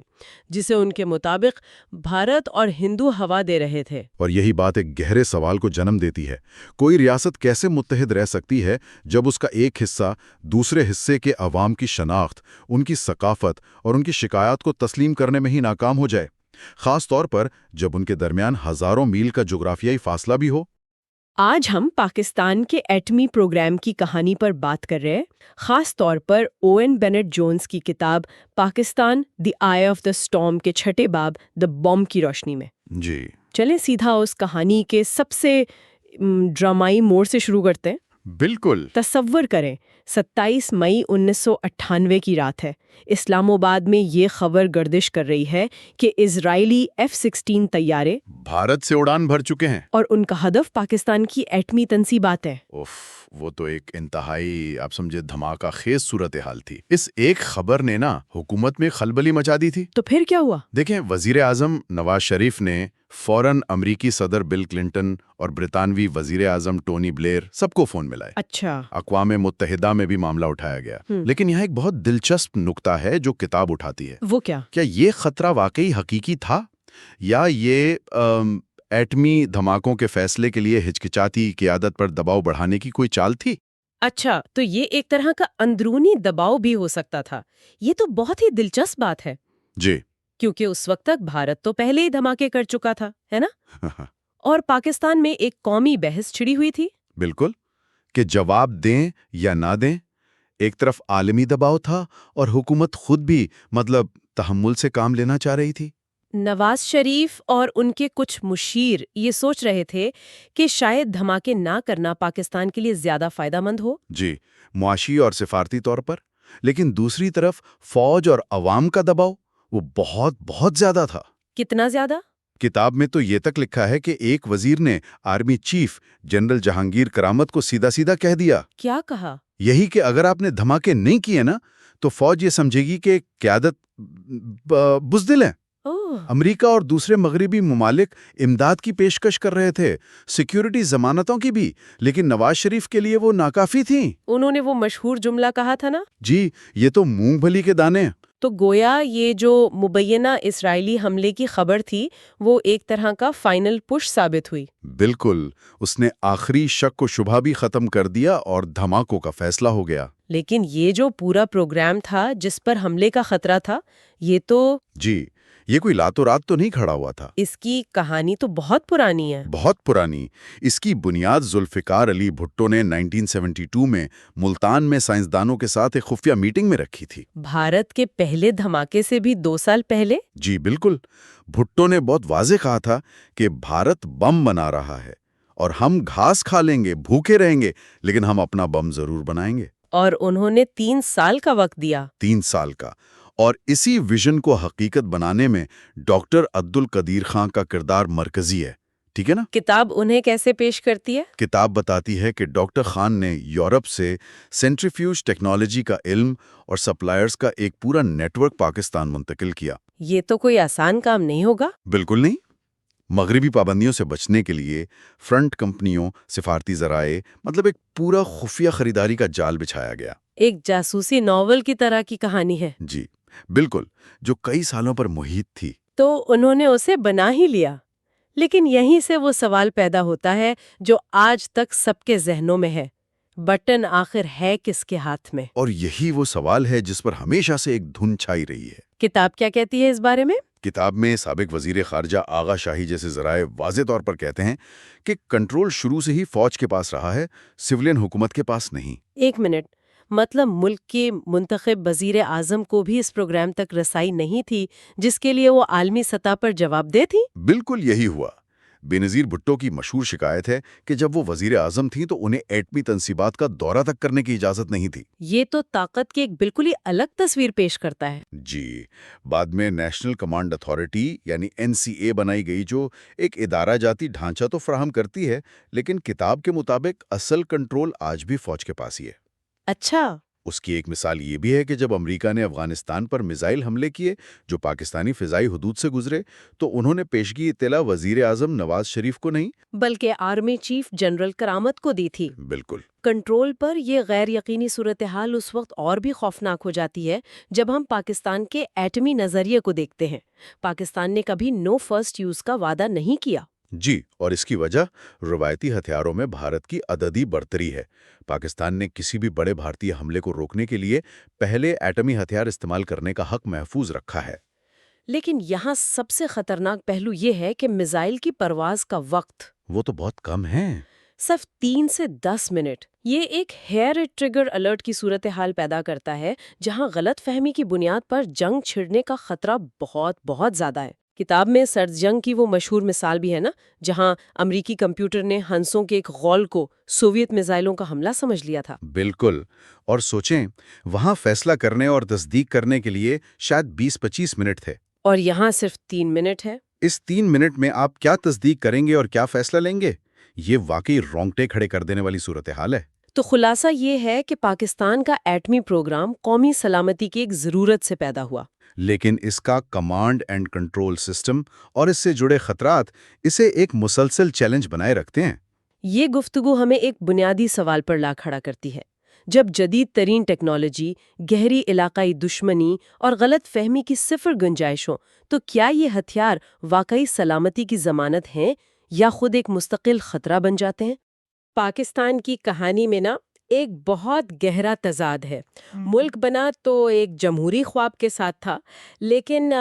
جسے ان کے مطابق بھارت اور ہندو ہوا دے رہے تھے۔ اور یہی بات ایک گہرے سوال کو جنم دیتی ہے، کوئی ریاست کیسے متحد رہ سکتی ہے جب اس کا ایک حصہ دوسرے حصے کے عوام کی شناخت، ان کی ثقافت اور ان کی شکایات کو تسلیم کرنے میں ہی ناکام ہو جائے، خاص طور پر جب ان کے درمیان ہزاروں میل کا جغرافیائی فاصلہ بھی ہو؟ آج ہم پاکستان کے ایٹمی پروگرام کی کہانی پر بات کر رہے ہیں، خاص طور پر اوین بینٹ جونز کی کتاب پاکستان دی آئی آف دا اسٹارم کے 6 باب دا بوم کی روشنی میں۔ جی چلیں سیدھا اس کہانی کے سب سے ڈرامائی موڑ سے شروع کرتے ہیں۔ بالکل۔ تصور کریں 27 مئی 1998 کی رات ہے، اسلام آباد میں یہ خبر گردش کر رہی ہے کہ اسرائیلی F-16 طیارے بھارت سے اڑان بھر چکے ہیں اور ان کا ہدف پاکستان کی ایٹمی تنصیبات ہیں۔ وہ تو ایک انتہائی آپ سمجھے دھماکہ خیز صورتحال تھی۔ اس ایک خبر نے نا حکومت میں خلبلی مچا دی تھی۔ تو پھر کیا ہوا؟ دیکھیں، وزیر اعظم نواز شریف نے فوراً امریکی صدر بل کلنٹن اور برطانوی وزیر اعظم ٹونی بلیئر سب کو فون ملائے۔ اچھا، اقوام متحدہ میں بھی معاملہ اٹھایا گیا۔ لیکن یہاں ایک بہت دلچسپ نقطہ ہے جو کتاب اٹھاتی ہے۔ وہ کیا؟ کیا یہ خطرہ واقعی حقیقی تھا یا یہ ایٹمی دھماکوں کے فیصلے کے لیے ہچکچاتی قیادت پر دباؤ بڑھانے کی کوئی چال تھی؟ اچھا، تو یہ ایک طرح کا اندرونی دباؤ بھی ہو سکتا تھا۔ یہ تو بہت ہی دلچسپ بات ہے۔ جی، کیونکہ اس وقت تک بھارت تو پہلے ہی دھماکے کر چکا تھا، ہے نا؟ اور پاکستان میں ایک قومی بحث چھڑی ہوئی تھی۔ بالکل، کہ جواب دیں یا نہ دیں۔ ایک طرف عالمی دباؤ تھا اور حکومت خود بھی تحمل سے کام لینا چاہ رہی تھی۔ نواز شریف اور ان کے کچھ مشیر یہ سوچ رہے تھے کہ شاید دھماکے نہ کرنا پاکستان کے لیے زیادہ فائدہ مند ہو۔ جی، معاشی اور سفارتی طور پر۔ لیکن دوسری طرف فوج اور عوام کا دباؤ وہ بہت بہت زیادہ تھا۔ کتنا زیادہ؟ کتاب میں تو یہ تک لکھا ہے کہ ایک وزیر نے آرمی چیف جنرل جہانگیر کرامت کو سیدھا سیدھا کہہ دیا۔ کیا کہا؟ یہی کہ اگر آپ نے دھماکے نہیں کیے نا تو فوج یہ سمجھے گی کہ قیادت بزدل ہے۔ امریکہ اور دوسرے مغربی ممالک امداد کی پیشکش کر رہے تھے، سیکیورٹی ضمانتوں کی بھی، لیکن نواز شریف کے لیے وہ ناکافی تھیں۔ انہوں نے وہ مشہور جملہ کہا تھا نا، جی، یہ تو مونگ پھلی کے دانے۔ تو گویا یہ جو مبینہ اسرائیلی حملے کی خبر تھی وہ ایک طرح کا فائنل پش ثابت ہوئی۔ بالکل، اس نے آخری شک و شبہ بھی ختم کر دیا اور دھماکوں کا فیصلہ ہو گیا۔ لیکن یہ جو پورا پروگرام تھا جس پر حملے کا خطرہ تھا، یہ تو جی، یہ کوئی راتوں رات تو نہیں کھڑا ہوا تھا۔ اس کی کہانی تو بہت پرانی ہے۔ بہت پرانی۔ اس کی بنیاد ذوالفقار علی بھٹو نے 1972 میں ملتان میں سائنسدانوں کے ساتھ ایک خفیہ میٹنگ میں رکھی تھی۔ بھارت کے پہلے دھماکے سے بھی 2 سال پہلے؟ جی بالکل، بھٹو نے بہت واضح کہا تھا کہ بھارت بم بنا رہا ہے اور ہم گھاس کھا لیں گے، بھوکے رہیں گے، لیکن ہم اپنا بم ضرور بنائیں گے۔ اور انہوں نے 3 سال کا وقت دیا۔ 3 سال کا، اور اسی ویژن کو حقیقت بنانے میں ڈاکٹر عبدالقدیر خان کا کردار مرکزی ہے، ٹھیک ہے نا؟ کتاب انہیں کیسے پیش کرتی ہے؟ کتاب بتاتی ہے کہ ڈاکٹر خان نے یورپ سے سینٹریفیوج ٹیکنالوجی کا علم اور سپلائرز کا ایک پورا نیٹ ورک پاکستان منتقل کیا۔ یہ تو کوئی آسان کام نہیں ہوگا۔ بالکل نہیں۔ مغربی پابندیوں سے بچنے کے لیے فرنٹ کمپنیوں، سفارتی ذرائع، مطلب ایک پورا خفیہ خریداری کا جال بچھایا گیا۔ ایک جاسوسی ناول کی طرح کی کہانی ہے۔ جی بالکل، جو کئی سالوں پر محیط تھی۔ تو انہوں نے اسے بنا ہی لیا، لیکن یہیں سے وہ سوال پیدا ہوتا ہے جو آج تک سب کے ذہنوں میں ہے، بٹن آخر ہے کس کے ہاتھ میں؟ اور یہی وہ سوال ہے جس پر ہمیشہ سے ایک دھن چھائی رہی ہے۔ کتاب کیا کہتی ہے اس بارے میں؟ کتاب میں سابق وزیر خارجہ آغا شاہی جیسے ذرائع واضح طور پر کہتے ہیں کہ کنٹرول شروع سے ہی فوج کے پاس رہا ہے، سویلین حکومت کے پاس نہیں۔ 1 منٹ، مطلب ملک کے منتخب وزیر اعظم کو بھی اس پروگرام تک رسائی نہیں تھی جس کے لیے وہ عالمی سطح پر جواب دہ تھی؟ بالکل یہی ہوا۔ بینظیر بھٹو کی مشہور شکایت ہے کہ جب وہ وزیر اعظم تھیں تو انہیں ایٹمی تنصیبات کا دورہ تک کرنے کی اجازت نہیں تھی۔ یہ تو طاقت کی ایک بالکل ہی الگ تصویر پیش کرتا ہے۔ جی، بعد میں نیشنل کمانڈ اتھارٹی یعنی NCA بنائی گئی جو ایک ادارہ جاتی ڈھانچہ تو فراہم کرتی ہے، لیکن کتاب کے مطابق اصل کنٹرول آج بھی فوج کے پاس ہی ہے۔ اچھا۔ اس کی ایک مثال یہ بھی ہے کہ جب امریکہ نے افغانستان پر میزائل حملے کیے جو پاکستانی فضائی حدود سے گزرے تو انہوں نے پیشگی اطلاع وزیر اعظم نواز شریف کو نہیں بلکہ آرمی چیف جنرل کرامت کو دی تھی۔ بالکل کنٹرول پر یہ غیر یقینی صورتحال اس وقت اور بھی خوفناک ہو جاتی ہے جب ہم پاکستان کے ایٹمی نظریے کو دیکھتے ہیں۔ پاکستان نے کبھی نو فرسٹ یوز کا وعدہ نہیں کیا۔ جی، اور اس کی وجہ روایتی ہتھیاروں میں بھارت کی عددی برتری ہے۔ پاکستان نے کسی بھی بڑے بھارتی حملے کو روکنے کے لیے پہلے ایٹمی ہتھیار استعمال کرنے کا حق محفوظ رکھا ہے۔ لیکن یہاں سب سے خطرناک پہلو یہ ہے کہ میزائل کی پرواز کا وقت وہ تو بہت کم ہے۔ صرف 3 سے 10 منٹ۔ یہ ایک ہیئر ٹریگر الرٹ کی صورتحال پیدا کرتا ہے جہاں غلط فہمی کی بنیاد پر جنگ چھڑنے کا خطرہ بہت بہت زیادہ ہے۔ کتاب میں سرد جنگ کی وہ مشہور مثال بھی ہے نا، جہاں امریکی کمپیوٹر نے ہنسوں کے ایک غول کو سوویت میزائلوں کا حملہ سمجھ لیا تھا۔ بالکل، اور سوچیں وہاں فیصلہ کرنے اور تصدیق کرنے کے لیے شاید 20-25 منٹ تھے، اور یہاں صرف 3 منٹ ہے۔ اس 3 منٹ میں آپ کیا تصدیق کریں گے اور کیا فیصلہ لیں گے؟ یہ واقعی رونگٹے کھڑے کر دینے والی صورتحال ہے۔ تو خلاصہ یہ ہے کہ پاکستان کا ایٹمی پروگرام قومی سلامتی کی ایک ضرورت سے پیدا ہوا، لیکن اس کا کمانڈ اینڈ کنٹرول سسٹم اور اس سے جڑے خطرات اسے ایک مسلسل چیلنج بنائے رکھتے ہیں۔ یہ گفتگو ہمیں ایک بنیادی سوال پر لا کھڑا کرتی ہے۔ جب جدید ترین ٹیکنالوجی، گہری علاقائی دشمنی اور غلط فہمی کی صفر گنجائش ہو، تو کیا یہ ہتھیار واقعی سلامتی کی ضمانت ہیں یا خود ایک مستقل خطرہ بن جاتے ہیں؟ پاکستان کی کہانی میں نا ایک بہت گہرا تضاد ہے۔ ملک بنا تو ایک جمہوری خواب کے ساتھ تھا، لیکن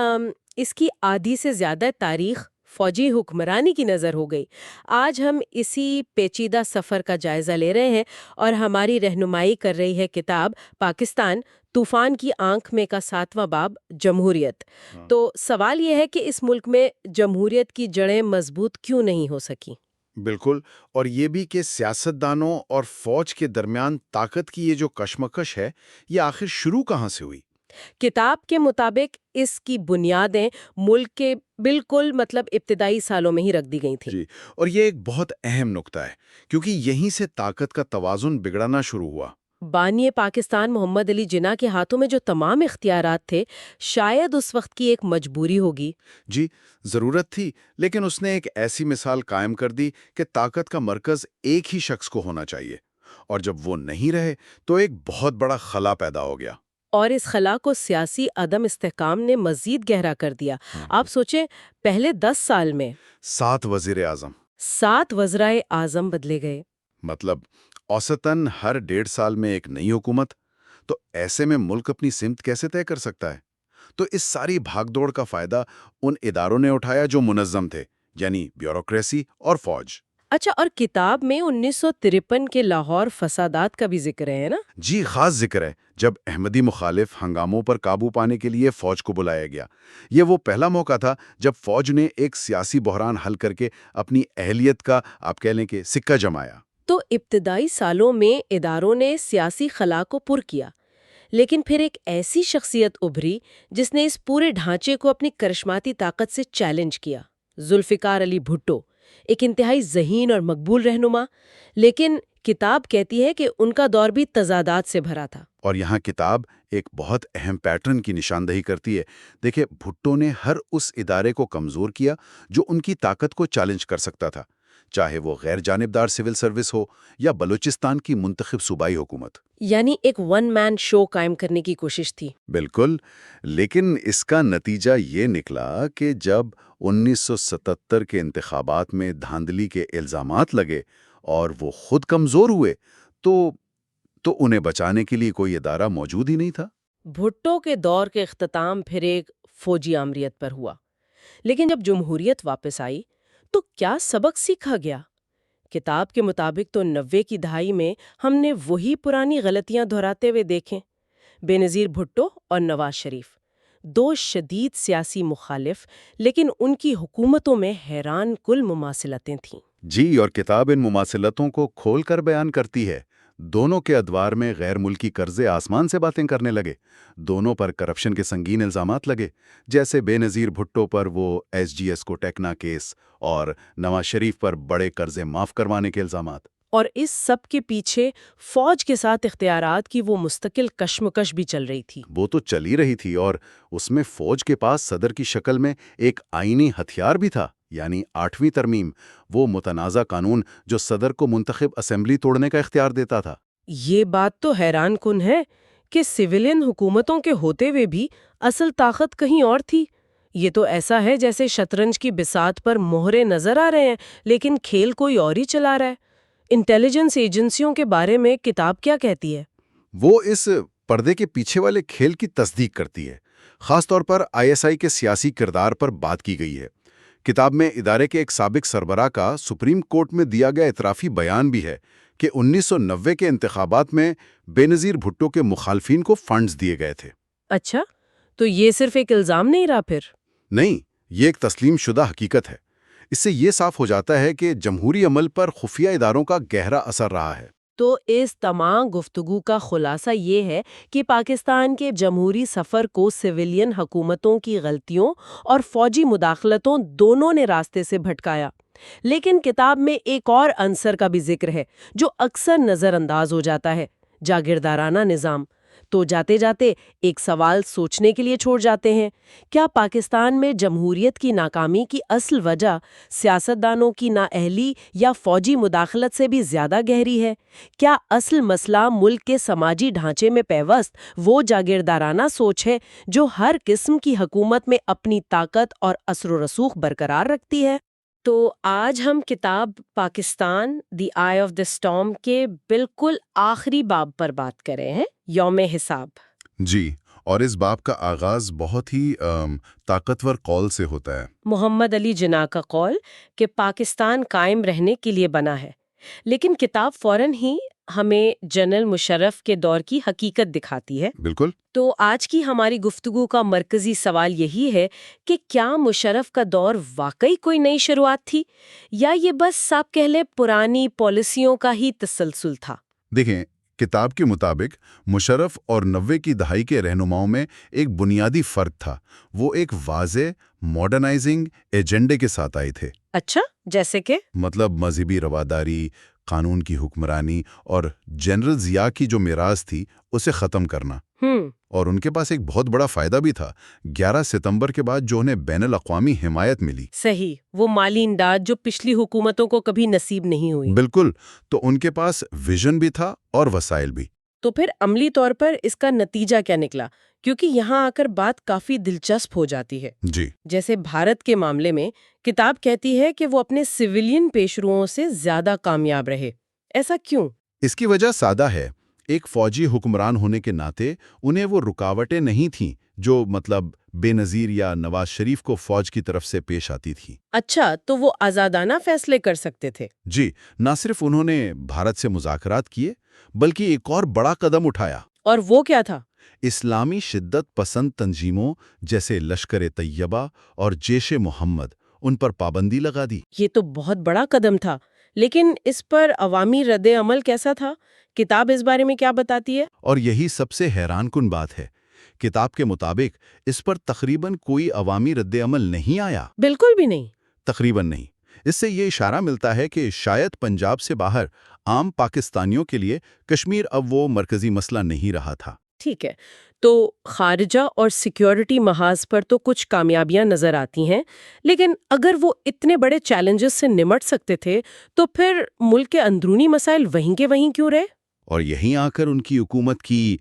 اس کی آدھی سے زیادہ تاریخ فوجی حکمرانی کی نظر ہو گئی۔ آج ہم اسی پیچیدہ سفر کا جائزہ لے رہے ہیں اور ہماری رہنمائی کر رہی ہے کتاب پاکستان طوفان کی آنکھ میں کا 7واں باب، جمہوریت۔ تو سوال یہ ہے کہ اس ملک میں جمہوریت کی جڑیں مضبوط کیوں نہیں ہو سکیں؟ بالکل، اور یہ بھی کہ سیاستدانوں اور فوج کے درمیان طاقت کی یہ جو کشمکش ہے یہ آخر شروع کہاں سے ہوئی؟ کتاب کے مطابق اس کی بنیادیں ملک کے بالکل ابتدائی سالوں میں ہی رکھ دی گئی تھیں۔ جی، اور یہ ایک بہت اہم نقطہ ہے کیونکہ یہیں سے طاقت کا توازن بگڑنا شروع ہوا۔ بانی پاکستان محمد علی جناح کے ہاتھوں میں جو تمام اختیارات تھے، شاید اس وقت کی ایک مجبوری ہوگی۔ جی، ضرورت تھی، لیکن اس نے ایک ایسی مثال قائم کر دی کہ طاقت کا مرکز ایک ہی شخص کو ہونا چاہیے، اور جب وہ نہیں رہے تو ایک بہت بڑا خلا پیدا ہو گیا۔ اور اس خلا کو سیاسی عدم استحکام نے مزید گہرا کر دیا۔ آپ سوچیں، پہلے 10 سال میں 7 وزیر اعظم، 7 وزرائے اعظم بدلے گئے۔ مطلب اوسطاً ہر 1.5 سال میں ایک نئی حکومت، تو ایسے میں ملک اپنی سمت کیسے طے کر سکتا ہے؟ تو اس ساری بھاگ دوڑ کا فائدہ ان اداروں نے اٹھایا جو منظم تھے، یعنی بیوروکریسی اور فوج۔ اچھا، اور کتاب میں 1953 کے لاہور فسادات کا بھی ذکر ہے نا؟ جی، خاص ذکر ہے جب احمدی مخالف ہنگاموں پر قابو پانے کے لیے فوج کو بلایا گیا۔ یہ وہ پہلا موقع تھا جب فوج نے ایک سیاسی بحران حل کر کے اپنی اہلیت کا، آپ کہہ لیں کہ، سکہ جمایا۔ تو ابتدائی سالوں میں اداروں نے سیاسی خلا کو پر کیا، لیکن پھر ایک ایسی شخصیت ابھری جس نے اس پورے ڈھانچے کو اپنی کرشماتی طاقت سے چیلنج کیا۔ ذوالفقار علی بھٹو، ایک انتہائی ذہین اور مقبول رہنما، لیکن کتاب کہتی ہے کہ ان کا دور بھی تضادات سے بھرا تھا۔ اور یہاں کتاب ایک بہت اہم پیٹرن کی نشاندہی کرتی ہے۔ دیکھیں، بھٹو نے ہر اس ادارے کو کمزور کیا جو ان کی طاقت کو چیلنج کر سکتا تھا، چاہے وہ غیر جانبدار سول سروس ہو یا بلوچستان کی منتخب صوبائی حکومت۔ یعنی ایک ون مین شو قائم کرنے کی کوشش تھی۔ بالکل، لیکن اس کا نتیجہ یہ نکلا کہ جب 1977 کے انتخابات میں دھاندلی کے الزامات لگے اور وہ خود کمزور ہوئے تو انہیں بچانے کے لیے کوئی ادارہ موجود ہی نہیں تھا۔ بھٹو کے دور کے اختتام پھر ایک فوجی آمریت پر ہوا، لیکن جب جمہوریت واپس آئی تو کیا سبق سیکھا گیا؟ کتاب کے مطابق تو 90 کی دہائی میں ہم نے وہی پرانی غلطیاں دہراتے ہوئے دیکھیں۔ بے نظیر بھٹو اور نواز شریف، 2 شدید سیاسی مخالف، لیکن ان کی حکومتوں میں حیران کل مماثلتیں تھیں۔ جی، اور کتاب ان مماثلتوں کو کھول کر بیان کرتی ہے۔ دونوں کے ادوار میں غیر ملکی قرضے آسمان سے باتیں کرنے لگے، دونوں پر کرپشن کے سنگین الزامات لگے، جیسے بے نظیر بھٹو پر وہ SGS کو ٹیکنا کیس اور نواز شریف پر بڑے قرضے معاف کروانے کے الزامات۔ اور اس سب کے پیچھے فوج کے ساتھ اختیارات کی وہ مستقل کشمکش بھی چل رہی تھی۔ وہ تو چل ہی رہی تھی، اور اس میں فوج کے پاس صدر کی شکل میں ایک آئینی ہتھیار بھی تھا، یعنی 8ویں ترمیم، وہ متنازع قانون جو صدر کو منتخب اسمبلی توڑنے کا اختیار دیتا تھا۔ یہ بات تو حیران کن ہے کہ سویلین حکومتوں کے ہوتے ہوئے بھی اصل طاقت کہیں اور تھی۔ یہ تو ایسا ہے جیسے شطرنج کی بساط پر مہرے نظر آ رہے ہیں لیکن کھیل کوئی اور ہی چلا رہا ہے۔ انٹیلیجنس ایجنسیوں کے بارے میں کتاب کیا کہتی ہے؟ وہ اس پردے کے پیچھے والے کھیل کی تصدیق کرتی ہے، خاص طور پر ISI کے سیاسی کردار پر بات کی گئی ہے۔ کتاب میں ادارے کے ایک سابق سربراہ کا سپریم کورٹ میں دیا گیا اعترافی بیان بھی ہے کہ 1990 کے انتخابات میں بے نظیر بھٹو کے مخالفین کو فنڈز دیے گئے تھے۔ اچھا، تو یہ صرف ایک الزام نہیں رہا پھر؟ نہیں، یہ ایک تسلیم شدہ حقیقت ہے۔ اس سے یہ صاف ہو جاتا ہے کہ جمہوری عمل پر خفیہ اداروں کا گہرا اثر رہا ہے۔ تو اس تمام گفتگو کا خلاصہ یہ ہے کہ پاکستان کے جمہوری سفر کو سویلین حکومتوں کی غلطیوں اور فوجی مداخلتوں دونوں نے راستے سے بھٹکایا۔ لیکن کتاب میں ایک اور عنصر کا بھی ذکر ہے جو اکثر نظر انداز ہو جاتا ہے، جاگیردارانہ نظام۔ تو جاتے جاتے ایک سوال سوچنے کے لیے چھوڑ جاتے ہیں، کیا پاکستان میں جمہوریت کی ناکامی کی اصل وجہ سیاستدانوں کی نااہلی یا فوجی مداخلت سے بھی زیادہ گہری ہے؟ کیا اصل مسئلہ ملک کے سماجی ڈھانچے میں پیوست وہ جاگیردارانہ سوچ ہے جو ہر قسم کی حکومت میں اپنی طاقت اور اثر و رسوخ برقرار رکھتی ہے؟ تو آج ہم کتاب پاکستان دی آئی آف دی اسٹارم کے بالکل آخری باب پر بات کر رہے ہیں، یوم حساب۔ جی، اور اس باب کا آغاز بہت ہی طاقتور قول سے ہوتا ہے۔ محمد علی جناح کا قول کہ پاکستان قائم رہنے کے لیے بنا ہے، لیکن کتاب فوراً ہی ہمیں جنرل مشرف کے دور کی حقیقت دکھاتی ہے۔ بالکل۔ تو آج کی ہماری گفتگو کا مرکزی سوال یہی ہے کہ کیا مشرف کا دور واقعی کوئی نئی شروعات تھی یا یہ بس آپ کہہ لیں پرانی پالیسیوں کا ہی تسلسل تھا؟ دیکھیں، کتاب کے مطابق مشرف اور 90 کی دہائی کے رہنماؤں میں ایک بنیادی فرق تھا۔ وہ ایک واضح ماڈرنائزنگ ایجنڈے کے ساتھ آئے تھے۔ اچھا، جیسے کہ؟ مطلب مذہبی رواداری، قانون کی حکمرانی اور جنرل ضیاء کی جو میراث تھی اسے ختم کرنا۔ اور ان کے پاس ایک بہت بڑا فائدہ بھی تھا، 11 ستمبر کے بعد جو انہیں بین الاقوامی حمایت ملی۔ صحیح، وہ مالی امداد جو پچھلی حکومتوں کو کبھی نصیب نہیں ہوئی۔ بالکل، تو ان کے پاس ویژن بھی تھا اور وسائل بھی۔ تو پھر عملی طور پر اس کا نتیجہ کیا نکلا؟ کیونکہ یہاں آ کر بات کافی دلچسپ ہو جاتی ہے۔ جی، جیسے بھارت کے معاملے میں کتاب کہتی ہے کہ وہ اپنے سویلین پیشروؤں سے زیادہ کامیاب رہے۔ ایسا کیوں؟ اس کی وجہ سادہ ہے۔ ایک فوجی حکمران ہونے کے ناطے انہیں وہ رکاوٹیں نہیں تھیں جو بے نظیر یا نواز شریف کو فوج کی طرف سے پیش آتی تھی۔ اچھا، تو وہ آزادانہ فیصلے کر سکتے تھے۔ جی، نہ صرف انہوں نے بھارت سے مذاکرات کیے بلکہ ایک اور بڑا قدم اٹھایا۔ اور وہ کیا تھا؟ اسلامی شدت پسند تنظیموں جیسے لشکر طیبہ اور جیش محمد، ان پر پابندی لگا دی۔ یہ تو بہت بڑا قدم تھا، لیکن اس پر عوامی رد عمل کیسا تھا؟ کتاب اس بارے میں کیا بتاتی ہے؟ اور یہی سب سے حیران کن بات ہے، کتاب کے مطابق اس پر تقریباً کوئی عوامی رد عمل نہیں آیا۔ بالکل بھی نہیں۔ تقریباً نہیں۔ اس سے یہ اشارہ ملتا ہے کہ شاید پنجاب سے باہر عام پاکستانیوں کے لیے کشمیر اب وہ مرکزی مسئلہ نہیں رہا تھا۔ ٹھیک ہے، تو خارجہ اور سیکیورٹی محاذ پر تو کچھ کامیابیاں نظر آتی ہیں، لیکن اگر وہ اتنے بڑے چیلنجز سے نمٹ سکتے تھے تو پھر ملک کے اندرونی مسائل وہیں کے وہیں کیوں رہے؟ اور یہیں آ کر ان کی حکومت کی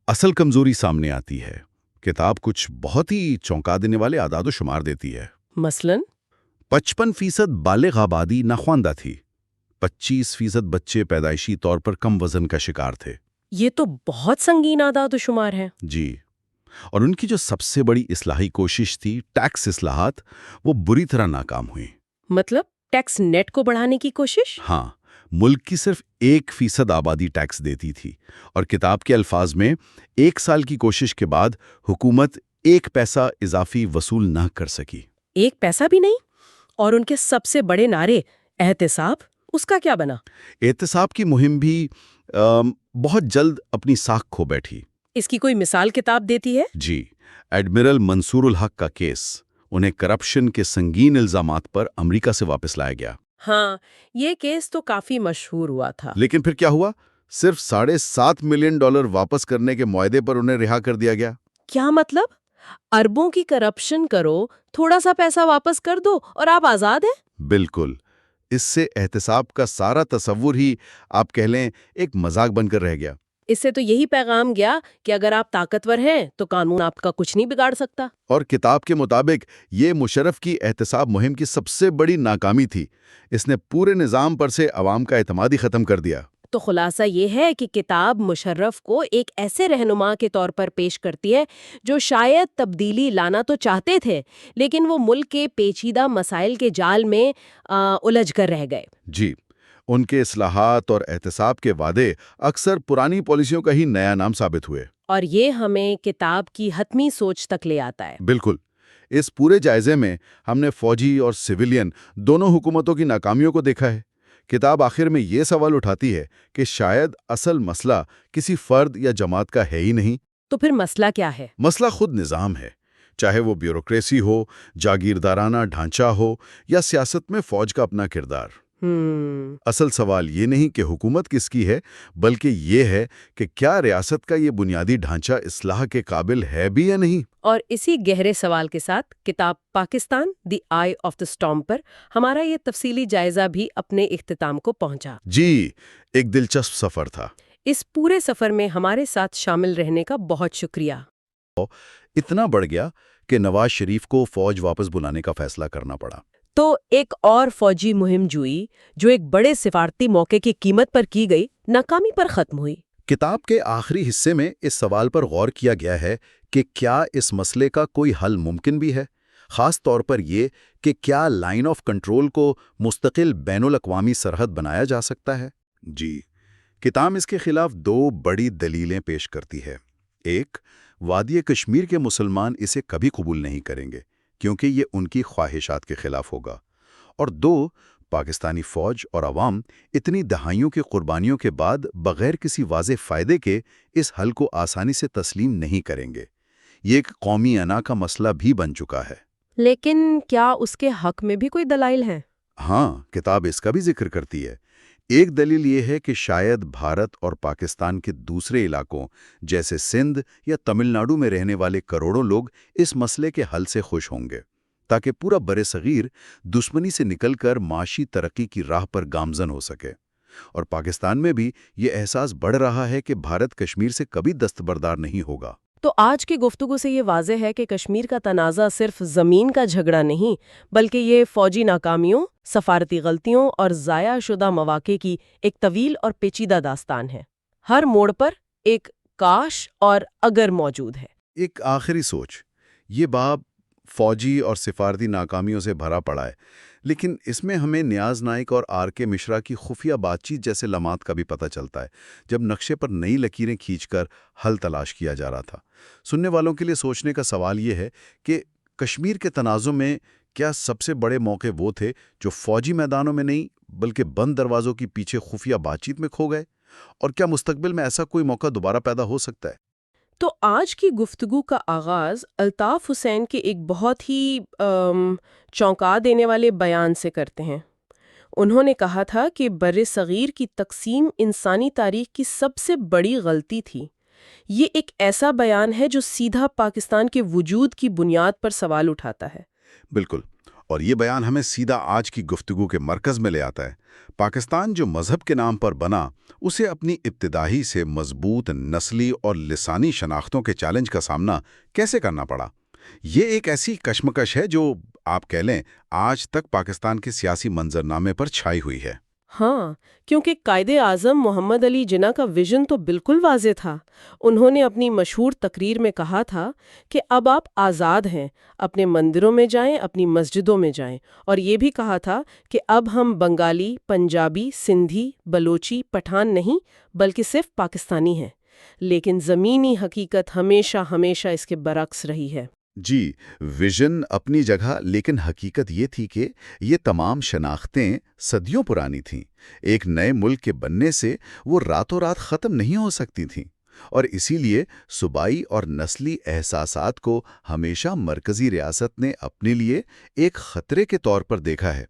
اصل کمزوری سامنے آتی ہے۔ کتاب کچھ بہت ہی چونکا دینے والے اعداد و شمار دیتی ہے۔ مثلاً 55% بالغ آبادی ناخواندہ تھی، 25% بچے پیدائشی طور پر کم وزن کا شکار تھے۔ یہ تو بہت سنگین اعداد و شمار ہیں۔ جی، اور ان کی جو سب سے بڑی اصلاحی کوشش تھی، ٹیکس اصلاحات، وہ بری طرح ناکام ہوئی۔ مطلب ٹیکس نیٹ کو بڑھانے کی کوشش؟ ہاں، ملک کی صرف 1% آبادی ٹیکس دیتی تھی، اور کتاب کے الفاظ میں 1 سال کی کوشش کے بعد حکومت 1 پیسہ اضافی وصول نہ کر سکی۔ 1 پیسہ بھی نہیں؟ اور ان کے سب سے بڑے نعرے احتساب، اس کا کیا بنا؟ احتساب کی مہم بھی بہت جلد اپنی ساکھ کھو بیٹھی۔ اس کی کوئی مثال کتاب دیتی ہے؟ جی، ایڈمرل منصور الحق کا کیس، انہیں کرپشن کے سنگین الزامات پر امریکہ سے واپس لایا گیا۔ ہاں، یہ کیس تو کافی مشہور ہوا تھا۔ لیکن پھر کیا ہوا؟ صرف $7.5 ملین واپس کرنے کے معاہدے پر انہیں رہا کر دیا گیا۔ کیا مطلب؟ اربوں کی کرپشن کرو، تھوڑا سا پیسہ واپس کر دو اور آپ آزاد ہیں؟ بالکل۔ اس سے احتساب کا سارا تصور ہی آپ کہہ لیں ایک مذاق بن کر رہ گیا۔ اس سے تو یہی پیغام گیا کہ اگر آپ طاقتور ہیں تو قانون آپ کا کچھ نہیں بگاڑ سکتا۔ اور کتاب کے مطابق یہ مشرف کی احتساب مہم کی سب سے بڑی ناکامی تھی۔ اس نے پورے نظام پر سے عوام کا اعتماد ہی ختم کر دیا۔ تو خلاصہ یہ ہے کہ کتاب مشرف کو ایک ایسے رہنما کے طور پر پیش کرتی ہے جو شاید تبدیلی لانا تو چاہتے تھے، لیکن وہ ملک کے پیچیدہ مسائل کے جال میں الجھ کر رہ گئے۔ جی، ان کے اصلاحات اور احتساب کے وعدے اکثر پرانی پالیسیوں کا ہی نیا نام ثابت ہوئے۔ اور یہ ہمیں کتاب کی حتمی سوچ تک لے آتا ہے۔ بالکل۔ اس پورے جائزے میں ہم نے فوجی اور سویلین دونوں حکومتوں کی ناکامیوں کو دیکھا ہے۔ کتاب آخر میں یہ سوال اٹھاتی ہے کہ شاید اصل مسئلہ کسی فرد یا جماعت کا ہے ہی نہیں۔ تو پھر مسئلہ کیا ہے؟ مسئلہ خود نظام ہے، چاہے وہ بیوروکریسی ہو، جاگیردارانہ ڈھانچہ ہو یا سیاست میں فوج کا اپنا کردار۔ اصل سوال یہ نہیں کہ حکومت کس کی ہے، بلکہ یہ ہے کہ کیا ریاست کا یہ بنیادی ڈھانچہ اصلاح کے قابل ہے بھی یا نہیں۔ اور اسی گہرے سوال کے ساتھ کتاب پاکستان دی آئی آف دا اسٹارم پر ہمارا یہ تفصیلی جائزہ بھی اپنے اختتام کو پہنچا۔ جی، ایک دلچسپ سفر تھا۔ اس پورے سفر میں ہمارے ساتھ شامل رہنے کا بہت شکریہ۔ اتنا بڑھ گیا کہ نواز شریف کو فوج واپس بلانے کا فیصلہ کرنا پڑا۔ تو ایک اور فوجی مہم جوئی جو ایک بڑے سفارتی موقع کی قیمت پر کی گئی، ناکامی پر ختم ہوئی۔ کتاب کے آخری حصے میں اس سوال پر غور کیا گیا ہے کہ کیا اس مسئلے کا کوئی حل ممکن بھی ہے، خاص طور پر یہ کہ کیا لائن آف کنٹرول کو مستقل بین الاقوامی سرحد بنایا جا سکتا ہے۔ جی، کتاب اس کے خلاف 2 بڑی دلیلیں پیش کرتی ہے۔ ایک، وادی کشمیر کے مسلمان اسے کبھی قبول نہیں کریں گے کیونکہ یہ ان کی خواہشات کے خلاف ہوگا، اور 2، پاکستانی فوج اور عوام اتنی دہائیوں کی قربانیوں کے بعد بغیر کسی واضح فائدے کے اس حل کو آسانی سے تسلیم نہیں کریں گے۔ یہ ایک قومی انا کا مسئلہ بھی بن چکا ہے۔ لیکن کیا اس کے حق میں بھی کوئی دلائل ہیں؟ ہاں، کتاب اس کا بھی ذکر کرتی ہے۔ ایک دلیل یہ ہے کہ شاید بھارت اور پاکستان کے دوسرے علاقوں جیسے سندھ یا تمل ناڈو میں رہنے والے کروڑوں لوگ اس مسئلے کے حل سے خوش ہوں گے، تاکہ پورا برصغیر دشمنی سے نکل کر معاشی ترقی کی راہ پر گامزن ہو سکے۔ اور پاکستان میں بھی یہ احساس بڑھ رہا ہے کہ بھارت کشمیر سے کبھی دستبردار نہیں ہوگا۔ تو آج کی گفتگو سے یہ واضح ہے کہ کشمیر کا تنازع صرف زمین کا جھگڑا نہیں، بلکہ یہ فوجی ناکامیوں، سفارتی غلطیوں اور ضائع شدہ مواقع کی ایک طویل اور پیچیدہ داستان ہے۔ ہر موڑ پر ایک کاش اور اگر موجود ہے۔ ایک آخری سوچ، یہ باب فوجی اور سفارتی ناکامیوں سے بھرا پڑا ہے، لیکن اس میں ہمیں نیاز نائک اور آر کے مشرا کی خفیہ بات چیت جیسے لمحات کا بھی پتہ چلتا ہے، جب نقشے پر نئی لکیریں کھینچ کر حل تلاش کیا جا رہا تھا۔ سننے والوں کے لیے سوچنے کا سوال یہ ہے کہ کشمیر کے تنازع میں کیا سب سے بڑے موقع وہ تھے جو فوجی میدانوں میں نہیں بلکہ بند دروازوں کے پیچھے خفیہ بات چیت میں کھو گئے؟ اور کیا مستقبل میں ایسا کوئی موقع دوبارہ پیدا ہو سکتا ہے؟ تو آج کی گفتگو کا آغاز الطاف حسین کے ایک بہت ہی چونکا دینے والے بیان سے کرتے ہیں۔ انہوں نے کہا تھا کہ برصغیر کی تقسیم انسانی تاریخ کی سب سے بڑی غلطی تھی۔ یہ ایک ایسا بیان ہے جو سیدھا پاکستان کے وجود کی بنیاد پر سوال اٹھاتا ہے۔ بالکل، اور یہ بیان ہمیں سیدھا آج کی گفتگو کے مرکز میں لے آتا ہے۔ پاکستان جو مذہب کے نام پر بنا، اسے اپنی ابتدائی سے مضبوط نسلی اور لسانی شناختوں کے چیلنج کا سامنا کیسے کرنا پڑا؟ یہ ایک ایسی کشمکش ہے جو آپ کہہ لیں آج تک پاکستان کے سیاسی منظرنامے پر چھائی ہوئی ہے۔ ہاں، کیونکہ قائد اعظم محمد علی جناح کا ویژن تو بالکل واضح تھا۔ انہوں نے اپنی مشہور تقریر میں کہا تھا کہ اب آپ آزاد ہیں، اپنے مندروں میں جائیں، اپنی مسجدوں میں جائیں، اور یہ بھی کہا تھا کہ اب ہم بنگالی، پنجابی، سندھی، بلوچی، پٹھان نہیں بلکہ صرف پاکستانی ہیں۔ لیکن زمینی حقیقت ہمیشہ ہمیشہ اس کے برعکس رہی ہے۔ جی، ویژن اپنی جگہ، لیکن حقیقت یہ تھی کہ یہ تمام شناختیں صدیوں پرانی تھیں۔ ایک نئے ملک کے بننے سے وہ راتوں رات ختم نہیں ہو سکتی تھیں، اور اسی لیے صوبائی اور نسلی احساسات کو ہمیشہ مرکزی ریاست نے اپنے لیے ایک خطرے کے طور پر دیکھا ہے۔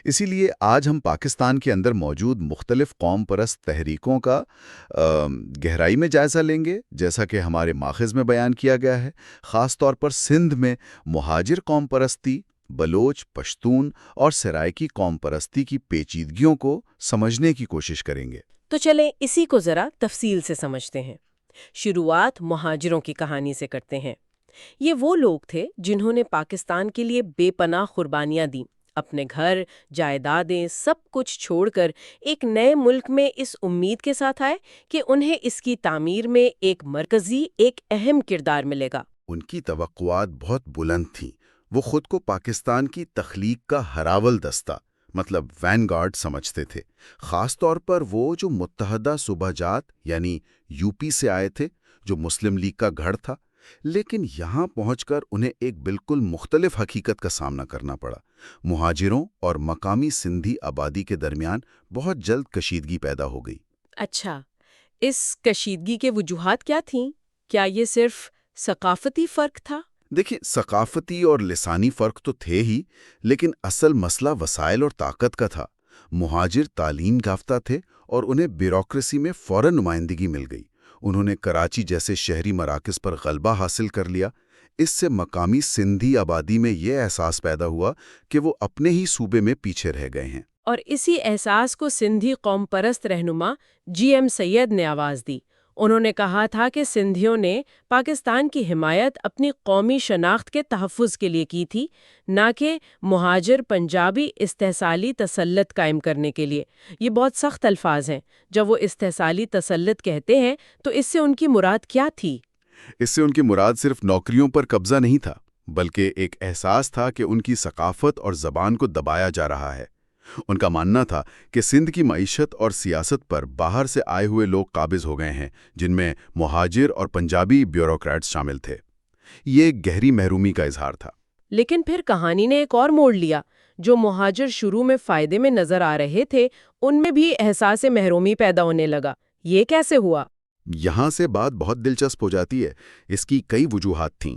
اسی لیے آج ہم پاکستان کے اندر موجود مختلف قوم پرست تحریکوں کا گہرائی میں جائزہ لیں گے، جیسا کہ ہمارے ماخذ میں بیان کیا گیا ہے۔ خاص طور پر سندھ میں مہاجر قوم پرستی، بلوچ، پشتون اور سرائکی قوم پرستی کی پیچیدگیوں کو سمجھنے کی کوشش کریں گے۔ تو چلیں اسی کو ذرا تفصیل سے سمجھتے ہیں۔ شروعات مہاجروں کی کہانی سے کرتے ہیں۔ یہ وہ لوگ تھے جنہوں نے پاکستان کے لیے بے پناہ قربانیاں دیں، اپنے گھر، جائیدادیں، سب کچھ چھوڑ کر ایک نئے ملک میں اس امید کے ساتھ آئے کہ انہیں اس کی تعمیر میں ایک مرکزی، ایک اہم کردار ملے گا۔ ان کی توقعات بہت بلند تھیں۔ وہ خود کو پاکستان کی تخلیق کا ہراول دستہ، مطلب وین گارڈ سمجھتے تھے۔ خاص طور پر وہ جو متحدہ صوبہ جات یعنی یو پی سے آئے تھے، جو مسلم لیگ کا گھر تھا۔ لیکن یہاں پہنچ کر انہیں ایک بالکل مختلف حقیقت کا سامنا کرنا پڑا۔ مہاجروں اور مقامی سندھی آبادی کے درمیان بہت جلد کشیدگی پیدا ہو گئی۔ اچھا، اس کشیدگی کے وجوہات کیا تھیں؟ کیا یہ صرف ثقافتی فرق تھا؟ دیکھیں، ثقافتی اور لسانی فرق تو تھے ہی، لیکن اصل مسئلہ وسائل اور طاقت کا تھا۔ مہاجر تعلیم یافتہ تھے اور انہیں بیوروکریسی میں فوراً نمائندگی مل گئی۔ انہوں نے کراچی جیسے شہری مراکز پر غلبہ حاصل کر لیا۔ اس سے مقامی سندھی آبادی میں یہ احساس پیدا ہوا کہ وہ اپنے ہی صوبے میں پیچھے رہ گئے ہیں۔ اور اسی احساس کو سندھی قوم پرست رہنما جی ایم سید نے آواز دی۔ انہوں نے کہا تھا کہ سندھیوں نے پاکستان کی حمایت اپنی قومی شناخت کے تحفظ کے لیے کی تھی، نہ کہ مہاجر پنجابی استحصالی تسلط قائم کرنے کے لیے۔ یہ بہت سخت الفاظ ہیں۔ جب وہ استحصالی تسلط کہتے ہیں تو اس سے ان کی مراد کیا تھی؟ اس سے ان کی مراد صرف نوکریوں پر قبضہ نہیں تھا، بلکہ ایک احساس تھا کہ ان کی ثقافت اور زبان کو دبایا جا رہا ہے۔ ان کا ماننا تھا کہ سندھ کی معیشت اور سیاست پر باہر سے آئے ہوئے لوگ قابض ہو گئے ہیں، جن میں مہاجر اور پنجابی بیوروکریٹس شامل تھے۔ یہ گہری محرومی کا اظہار تھا۔ لیکن پھر کہانی نے ایک اور موڑ لیا۔ جو مہاجر شروع میں فائدے میں نظر آ رہے تھے، ان میں بھی احساس محرومی پیدا ہونے لگا۔ یہ کیسے ہوا؟ یہاں سے بات بہت دلچسپ ہو جاتی ہے۔ اس کی کئی وجوہات تھیں۔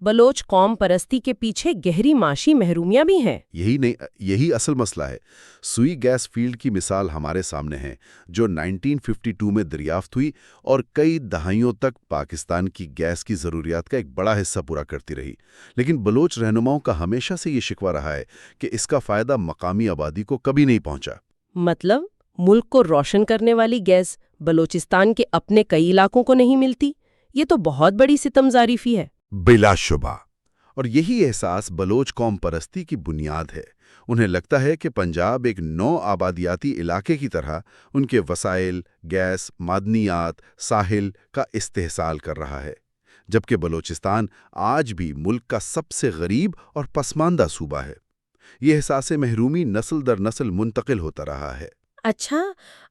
بلوچ قوم پرستی کے پیچھے گہری معاشی محرومیاں بھی ہیں۔ یہی اصل مسئلہ ہے۔ سوئی گیس فیلڈ کی مثال ہمارے سامنے ہے، جو 1952 میں دریافت ہوئی اور کئی دہائیوں تک پاکستان کی گیس کی ضروریات کا ایک بڑا حصہ پورا کرتی رہی۔ لیکن بلوچ رہنماؤں کا ہمیشہ سے یہ شکوہ رہا ہے کہ اس کا فائدہ مقامی آبادی کو کبھی نہیں پہنچا۔ مطلب ملک کو روشن کرنے والی گیس بلوچستان کے اپنے کئی علاقوں کو نہیں ملتی؟ یہ تو بہت بڑی ستم ظریفی ہے۔ بلا شبہ، اور یہی احساس بلوچ قوم پرستی کی بنیاد ہے۔ انہیں لگتا ہے کہ پنجاب ایک نو آبادیاتی علاقے کی طرح ان کے وسائل، گیس، معدنیات، ساحل کا استحصال کر رہا ہے، جبکہ بلوچستان آج بھی ملک کا سب سے غریب اور پسماندہ صوبہ ہے۔ یہ احساس محرومی نسل در نسل منتقل ہوتا رہا ہے۔ اچھا،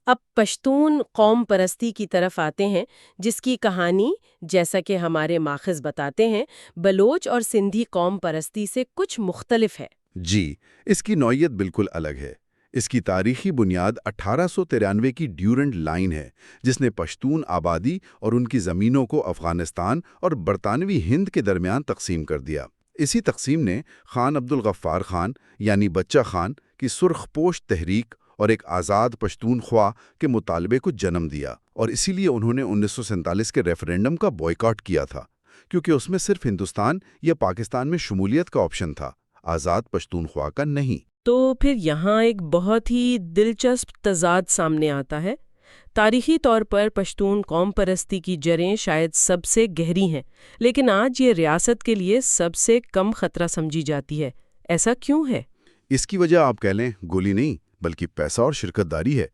اب پشتون قوم پرستی کی طرف آتے ہیں، جس کی کہانی جیسا کہ ہمارے ماخذ بتاتے ہیں بلوچ اور سندھی قوم پرستی سے کچھ مختلف ہے۔ جی، اس کی نوعیت بالکل الگ ہے۔ اس کی تاریخی بنیاد 1893 کی ڈیورنڈ لائن ہے، جس نے پشتون آبادی اور ان کی زمینوں کو افغانستان اور برطانوی ہند کے درمیان تقسیم کر دیا۔ اسی تقسیم نے خان عبدالغفار خان یعنی بچہ خان کی سرخ پوش تحریک اور ایک آزاد پشتون خواہ کے مطالبے کو جنم دیا، اور اسی لیے انہوں نے 1947 کے ریفرینڈم کا بوائیکاٹ کیا تھا، کیونکہ اس میں صرف ہندوستان یا پاکستان میں شمولیت کا آپشن تھا، آزاد پشتون خواہ کا نہیں۔ تو پھر یہاں ایک بہت ہی دلچسپ تضاد سامنے آتا ہے۔ تاریخی طور پر پشتون قوم پرستی کی جڑیں شاید سب سے گہری ہیں، لیکن آج یہ ریاست کے لیے سب سے کم خطرہ سمجھی جاتی ہے۔ ایسا کیوں ہے؟ اس کی وجہ آپ کہہ لیں گولی نہیں، بلکہ پیسہ اور شرکت داری ہے۔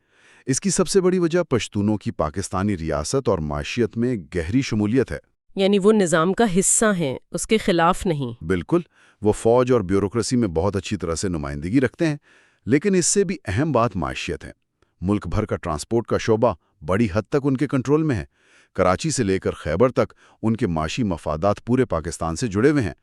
اس کی سب سے بڑی وجہ پشتونوں کی پاکستانی ریاست اور معیشت میں گہری شمولیت ہے۔ یعنی وہ نظام کا حصہ ہیں، اس کے خلاف نہیں۔ بالکل، وہ فوج اور بیوروکریسی میں بہت اچھی طرح سے نمائندگی رکھتے ہیں، لیکن اس سے بھی اہم بات معیشت ہے۔ ملک بھر کا ٹرانسپورٹ کا شعبہ بڑی حد تک ان کے کنٹرول میں ہے۔ کراچی سے لے کر خیبر تک ان کے معاشی مفادات پورے پاکستان سے جڑے ہوئے ہیں۔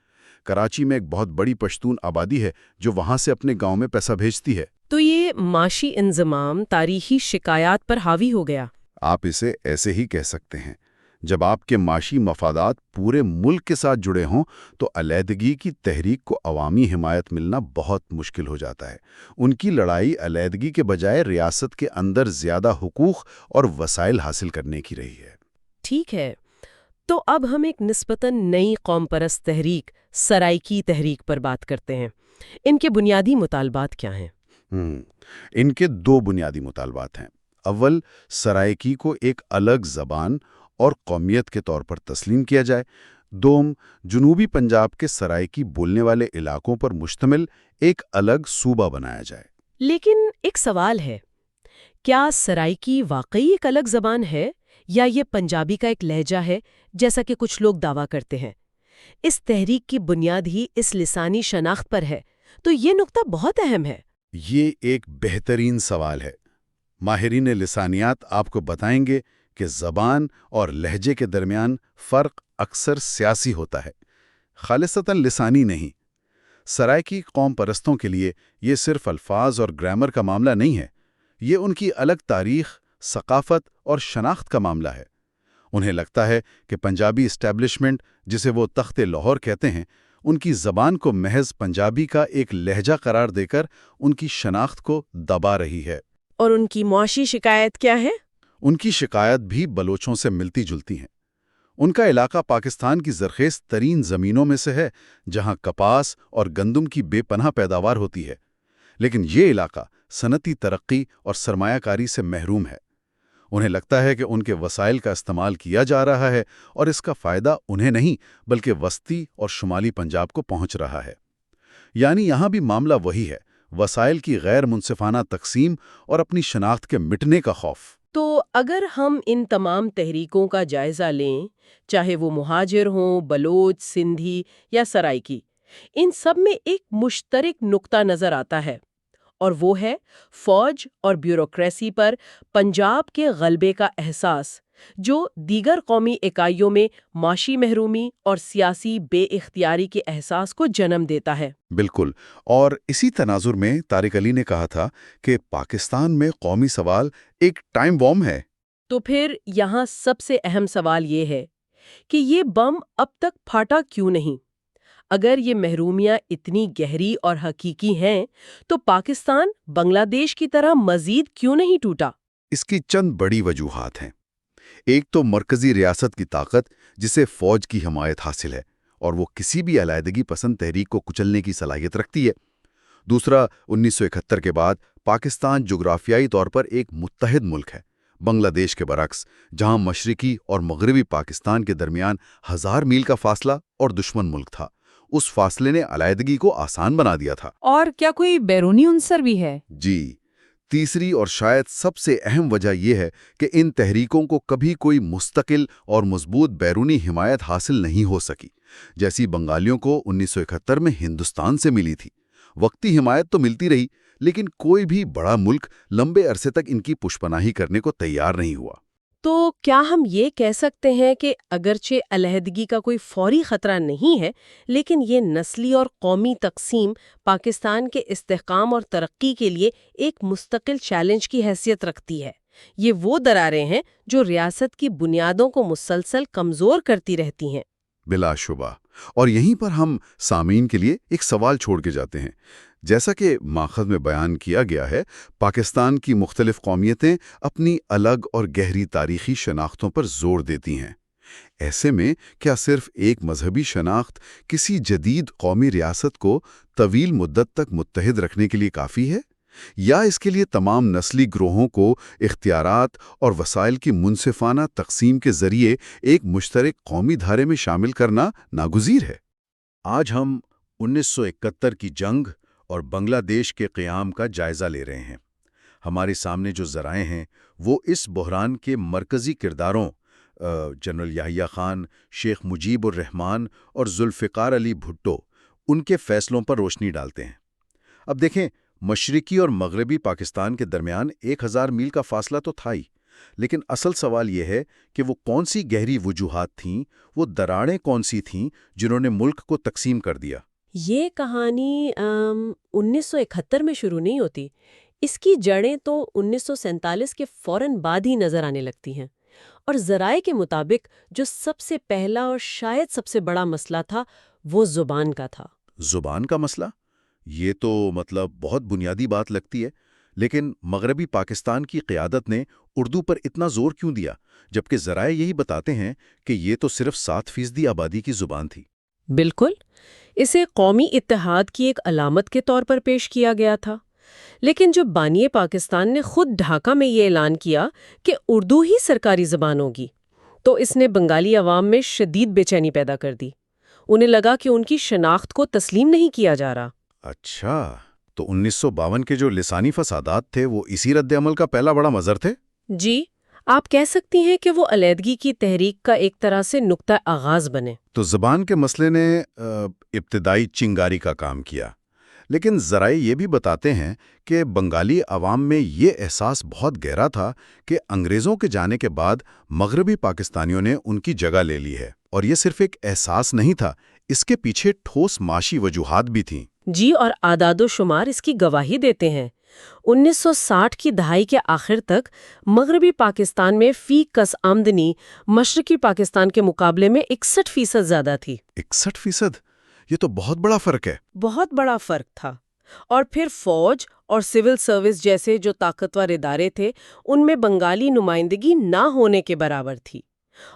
کراچی میں ایک بہت بڑی پشتون آبادی ہے جو وہاں سے اپنے گاؤں میں پیسہ بھیجتی ہے۔ تو یہ معاشی انضمام تاریخی شکایات پر حاوی ہو گیا۔ آپ اسے ایسے ہی کہہ سکتے ہیں۔ جب آپ کے معاشی مفادات پورے ملک کے ساتھ جڑے ہوں تو علیحدگی کی تحریک کو عوامی حمایت ملنا بہت مشکل ہو جاتا ہے۔ ان کی لڑائی علیحدگی کے بجائے ریاست کے اندر زیادہ حقوق اور وسائل حاصل کرنے کی رہی ہے۔ ٹھیک ہے، تو اب ہم ایک نسبتاً نئی قوم پرست تحریک سرائکی تحریک پر بات کرتے ہیں۔ ان کے بنیادی مطالبات کیا ہیں؟ ان کے دو بنیادی مطالبات ہیں۔ اول، سرائکی کو ایک الگ زبان اور قومیت کے طور پر تسلیم کیا جائے۔ دوم، جنوبی پنجاب کے سرائکی بولنے والے علاقوں پر مشتمل ایک الگ صوبہ بنایا جائے۔ لیکن ایک سوال ہے، کیا سرائکی واقعی ایک الگ زبان ہے یا یہ پنجابی کا ایک لہجہ ہے جیسا کہ کچھ لوگ دعویٰ کرتے ہیں؟ اس تحریک کی بنیاد ہی اس لسانی شناخت پر ہے، تو یہ نقطہ بہت اہم ہے۔ یہ ایک بہترین سوال ہے۔ ماہرین لسانیات آپ کو بتائیں گے کہ زبان اور لہجے کے درمیان فرق اکثر سیاسی ہوتا ہے، خالصتاً لسانی نہیں۔ سرائکی قوم پرستوں کے لیے یہ صرف الفاظ اور گرامر کا معاملہ نہیں ہے، یہ ان کی الگ تاریخ، ثقافت اور شناخت کا معاملہ ہے۔ انہیں لگتا ہے کہ پنجابی اسٹیبلشمنٹ، جسے وہ تخت لاہور کہتے ہیں، ان کی زبان کو محض پنجابی کا ایک لہجہ قرار دے کر ان کی شناخت کو دبا رہی ہے۔ اور ان کی معاشی شکایت کیا ہے؟ ان کی شکایت بھی بلوچوں سے ملتی جلتی ہیں۔ ان کا علاقہ پاکستان کی زرخیز ترین زمینوں میں سے ہے، جہاں کپاس اور گندم کی بے پناہ پیداوار ہوتی ہے، لیکن یہ علاقہ صنعتی ترقی اور سرمایہ کاری سے محروم ہے۔ انہیں لگتا ہے کہ ان کے وسائل کا استعمال کیا جا رہا ہے اور اس کا فائدہ انہیں نہیں بلکہ وسطی اور شمالی پنجاب کو پہنچ رہا ہے۔ یعنی یہاں بھی معاملہ وہی ہے، وسائل کی غیر منصفانہ تقسیم اور اپنی شناخت کے مٹنے کا خوف۔ تو اگر ہم ان تمام تحریکوں کا جائزہ لیں، چاہے وہ مہاجر ہوں، بلوچ، سندھی یا سرائکی، ان سب میں ایک مشترک نقطہ نظر آتا ہے، اور وہ ہے فوج اور بیوروکریسی پر پنجاب کے غلبے کا احساس، جو دیگر قومی اکائیوں میں معاشی محرومی اور سیاسی بے اختیاری کے احساس کو جنم دیتا ہے۔ بالکل، اور اسی تناظر میں طارق علی نے کہا تھا کہ پاکستان میں قومی سوال ایک ٹائم بم ہے۔ تو پھر یہاں سب سے اہم سوال یہ ہے کہ یہ بم اب تک پھاٹا کیوں نہیں؟ اگر یہ محرومیاں اتنی گہری اور حقیقی ہیں تو پاکستان بنگلہ دیش کی طرح مزید کیوں نہیں ٹوٹا؟ اس کی چند بڑی وجوہات ہیں۔ ایک تو مرکزی ریاست کی طاقت، جسے فوج کی حمایت حاصل ہے اور وہ کسی بھی علیحدگی پسند تحریک کو کچلنے کی صلاحیت رکھتی ہے۔ دوسرا، 1971 کے بعد پاکستان جغرافیائی طور پر ایک متحد ملک ہے، بنگلہ دیش کے برعکس، جہاں مشرقی اور مغربی پاکستان کے درمیان 1000 میل کا فاصلہ اور دشمن ملک تھا۔ اس فاصلے نے علیحدگی کو آسان بنا دیا تھا۔ اور کیا کوئی بیرونی عنصر بھی ہے؟ جی، تیسری اور شاید سب سے اہم وجہ یہ ہے کہ ان تحریکوں کو کبھی کوئی مستقل اور مضبوط بیرونی حمایت حاصل نہیں ہو سکی، جیسی بنگالیوں کو 1971 میں ہندوستان سے ملی تھی۔ وقتی حمایت تو ملتی رہی، لیکن کوئی بھی بڑا ملک لمبے عرصے تک ان کی پشپناہی کرنے کو تیار نہیں ہوا۔ تو کیا ہم یہ کہہ سکتے ہیں کہ اگرچہ علیحدگی کا کوئی فوری خطرہ نہیں ہے، لیکن یہ نسلی اور قومی تقسیم پاکستان کے استحکام اور ترقی کے لیے ایک مستقل چیلنج کی حیثیت رکھتی ہے؟ یہ وہ دراریں ہیں جو ریاست کی بنیادوں کو مسلسل کمزور کرتی رہتی ہیں۔ بلا شبہ، اور یہیں پر ہم سامعین کے لیے ایک سوال چھوڑ کے جاتے ہیں۔ جیسا کہ ماخذ میں بیان کیا گیا ہے، پاکستان کی مختلف قومیتیں اپنی الگ اور گہری تاریخی شناختوں پر زور دیتی ہیں۔ ایسے میں کیا صرف ایک مذہبی شناخت کسی جدید قومی ریاست کو طویل مدت تک متحد رکھنے کے لیے کافی ہے؟ یا اس کے لیے تمام نسلی گروہوں کو اختیارات اور وسائل کی منصفانہ تقسیم کے ذریعے ایک مشترک قومی دھارے میں شامل کرنا ناگزیر ہے؟ آج ہم 1971 کی جنگ اور بنگلہ دیش کے قیام کا جائزہ لے رہے ہیں۔ ہمارے سامنے جو ذرائع ہیں وہ اس بحران کے مرکزی کرداروں جنرل یحییٰ خان، شیخ مجیب الرحمان اور ذوالفقار علی بھٹو، ان کے فیصلوں پر روشنی ڈالتے ہیں۔ اب دیکھیں، مشرقی اور مغربی پاکستان کے درمیان 1000 میل کا فاصلہ تو تھا ہی، لیکن اصل سوال یہ ہے کہ وہ کون سی گہری وجوہات تھیں، وہ دراڑیں کون سی تھیں جنہوں نے ملک کو تقسیم کر دیا؟ یہ کہانی 1971 میں شروع نہیں ہوتی، اس کی جڑیں تو 1947 کے فوراً بعد ہی نظر آنے لگتی ہیں، اور ذرائع کے مطابق جو سب سے پہلا اور شاید سب سے بڑا مسئلہ تھا وہ زبان کا تھا۔ زبان کا مسئلہ؟ یہ تو بہت بنیادی بات لگتی ہے، لیکن مغربی پاکستان کی قیادت نے اردو پر اتنا زور کیوں دیا، جبکہ ذرائع یہی بتاتے ہیں کہ یہ تو صرف 7% آبادی کی زبان تھی؟ بالکل، اسے قومی اتحاد کی ایک علامت کے طور پر پیش کیا گیا تھا، لیکن جب بانی پاکستان نے خود ڈھاکہ میں یہ اعلان کیا کہ اردو ہی سرکاری زبان ہوگی، تو اس نے بنگالی عوام میں شدید بے چینی پیدا کر دی۔ انہیں لگا کہ ان کی شناخت کو تسلیم نہیں کیا جا رہا۔ اچھا، تو 1952 کے جو لسانی فسادات تھے وہ اسی رد عمل کا پہلا بڑا مظہر تھے؟ جی، آپ کہہ سکتی ہیں کہ وہ علیحدگی کی تحریک کا ایک طرح سے نقطہ آغاز بنے۔ تو زبان کے مسئلے نے ابتدائی چنگاری کا کام کیا، لیکن ذرائع یہ بھی بتاتے ہیں کہ بنگالی عوام میں یہ احساس بہت گہرا تھا کہ انگریزوں کے جانے کے بعد مغربی پاکستانیوں نے ان کی جگہ لے لی ہے، اور یہ صرف ایک احساس نہیں تھا، اس کے پیچھے ٹھوس معاشی وجوہات بھی تھیں۔ جی، اور اعداد و شمار اس کی گواہی دیتے ہیں۔ 1960 کی دہائی کے آخر تک مغربی پاکستان میں فی کس آمدنی مشرقی پاکستان کے مقابلے میں 61% زیادہ تھی۔ 61%؟ یہ تو بہت بڑا فرق ہے۔ بہت بڑا فرق تھا، اور پھر فوج اور سول سروس جیسے جو طاقتور ادارے تھے ان میں بنگالی نمائندگی نہ ہونے کے برابر تھی۔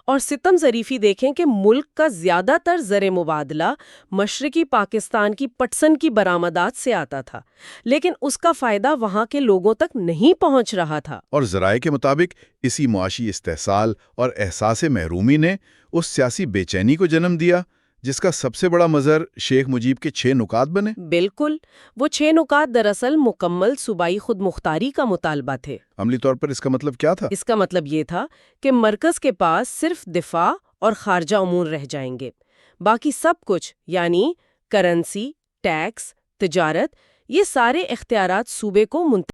اور ستم ظریفی دیکھیں کہ ملک کا زیادہ تر زر مبادلہ مشرقی پاکستان کی پٹسن کی برآمدات سے آتا تھا، لیکن اس کا فائدہ وہاں کے لوگوں تک نہیں پہنچ رہا تھا۔ اور ذرائع کے مطابق اسی معاشی استحصال اور احساس محرومی نے اس سیاسی بے چینی کو جنم دیا جس کا سب سے بڑا مظہر شیخ مجیب کے 6 نکات بنے۔ بالکل، وہ 6 نکات دراصل مکمل صوبائی خود مختاری کا مطالبہ تھے۔ عملی طور پر اس کا مطلب کیا تھا؟ اس کا مطلب یہ تھا کہ مرکز کے پاس صرف دفاع اور خارجہ امور رہ جائیں گے، باقی سب کچھ یعنی کرنسی، ٹیکس، تجارت، یہ سارے اختیارات صوبے کو منتقل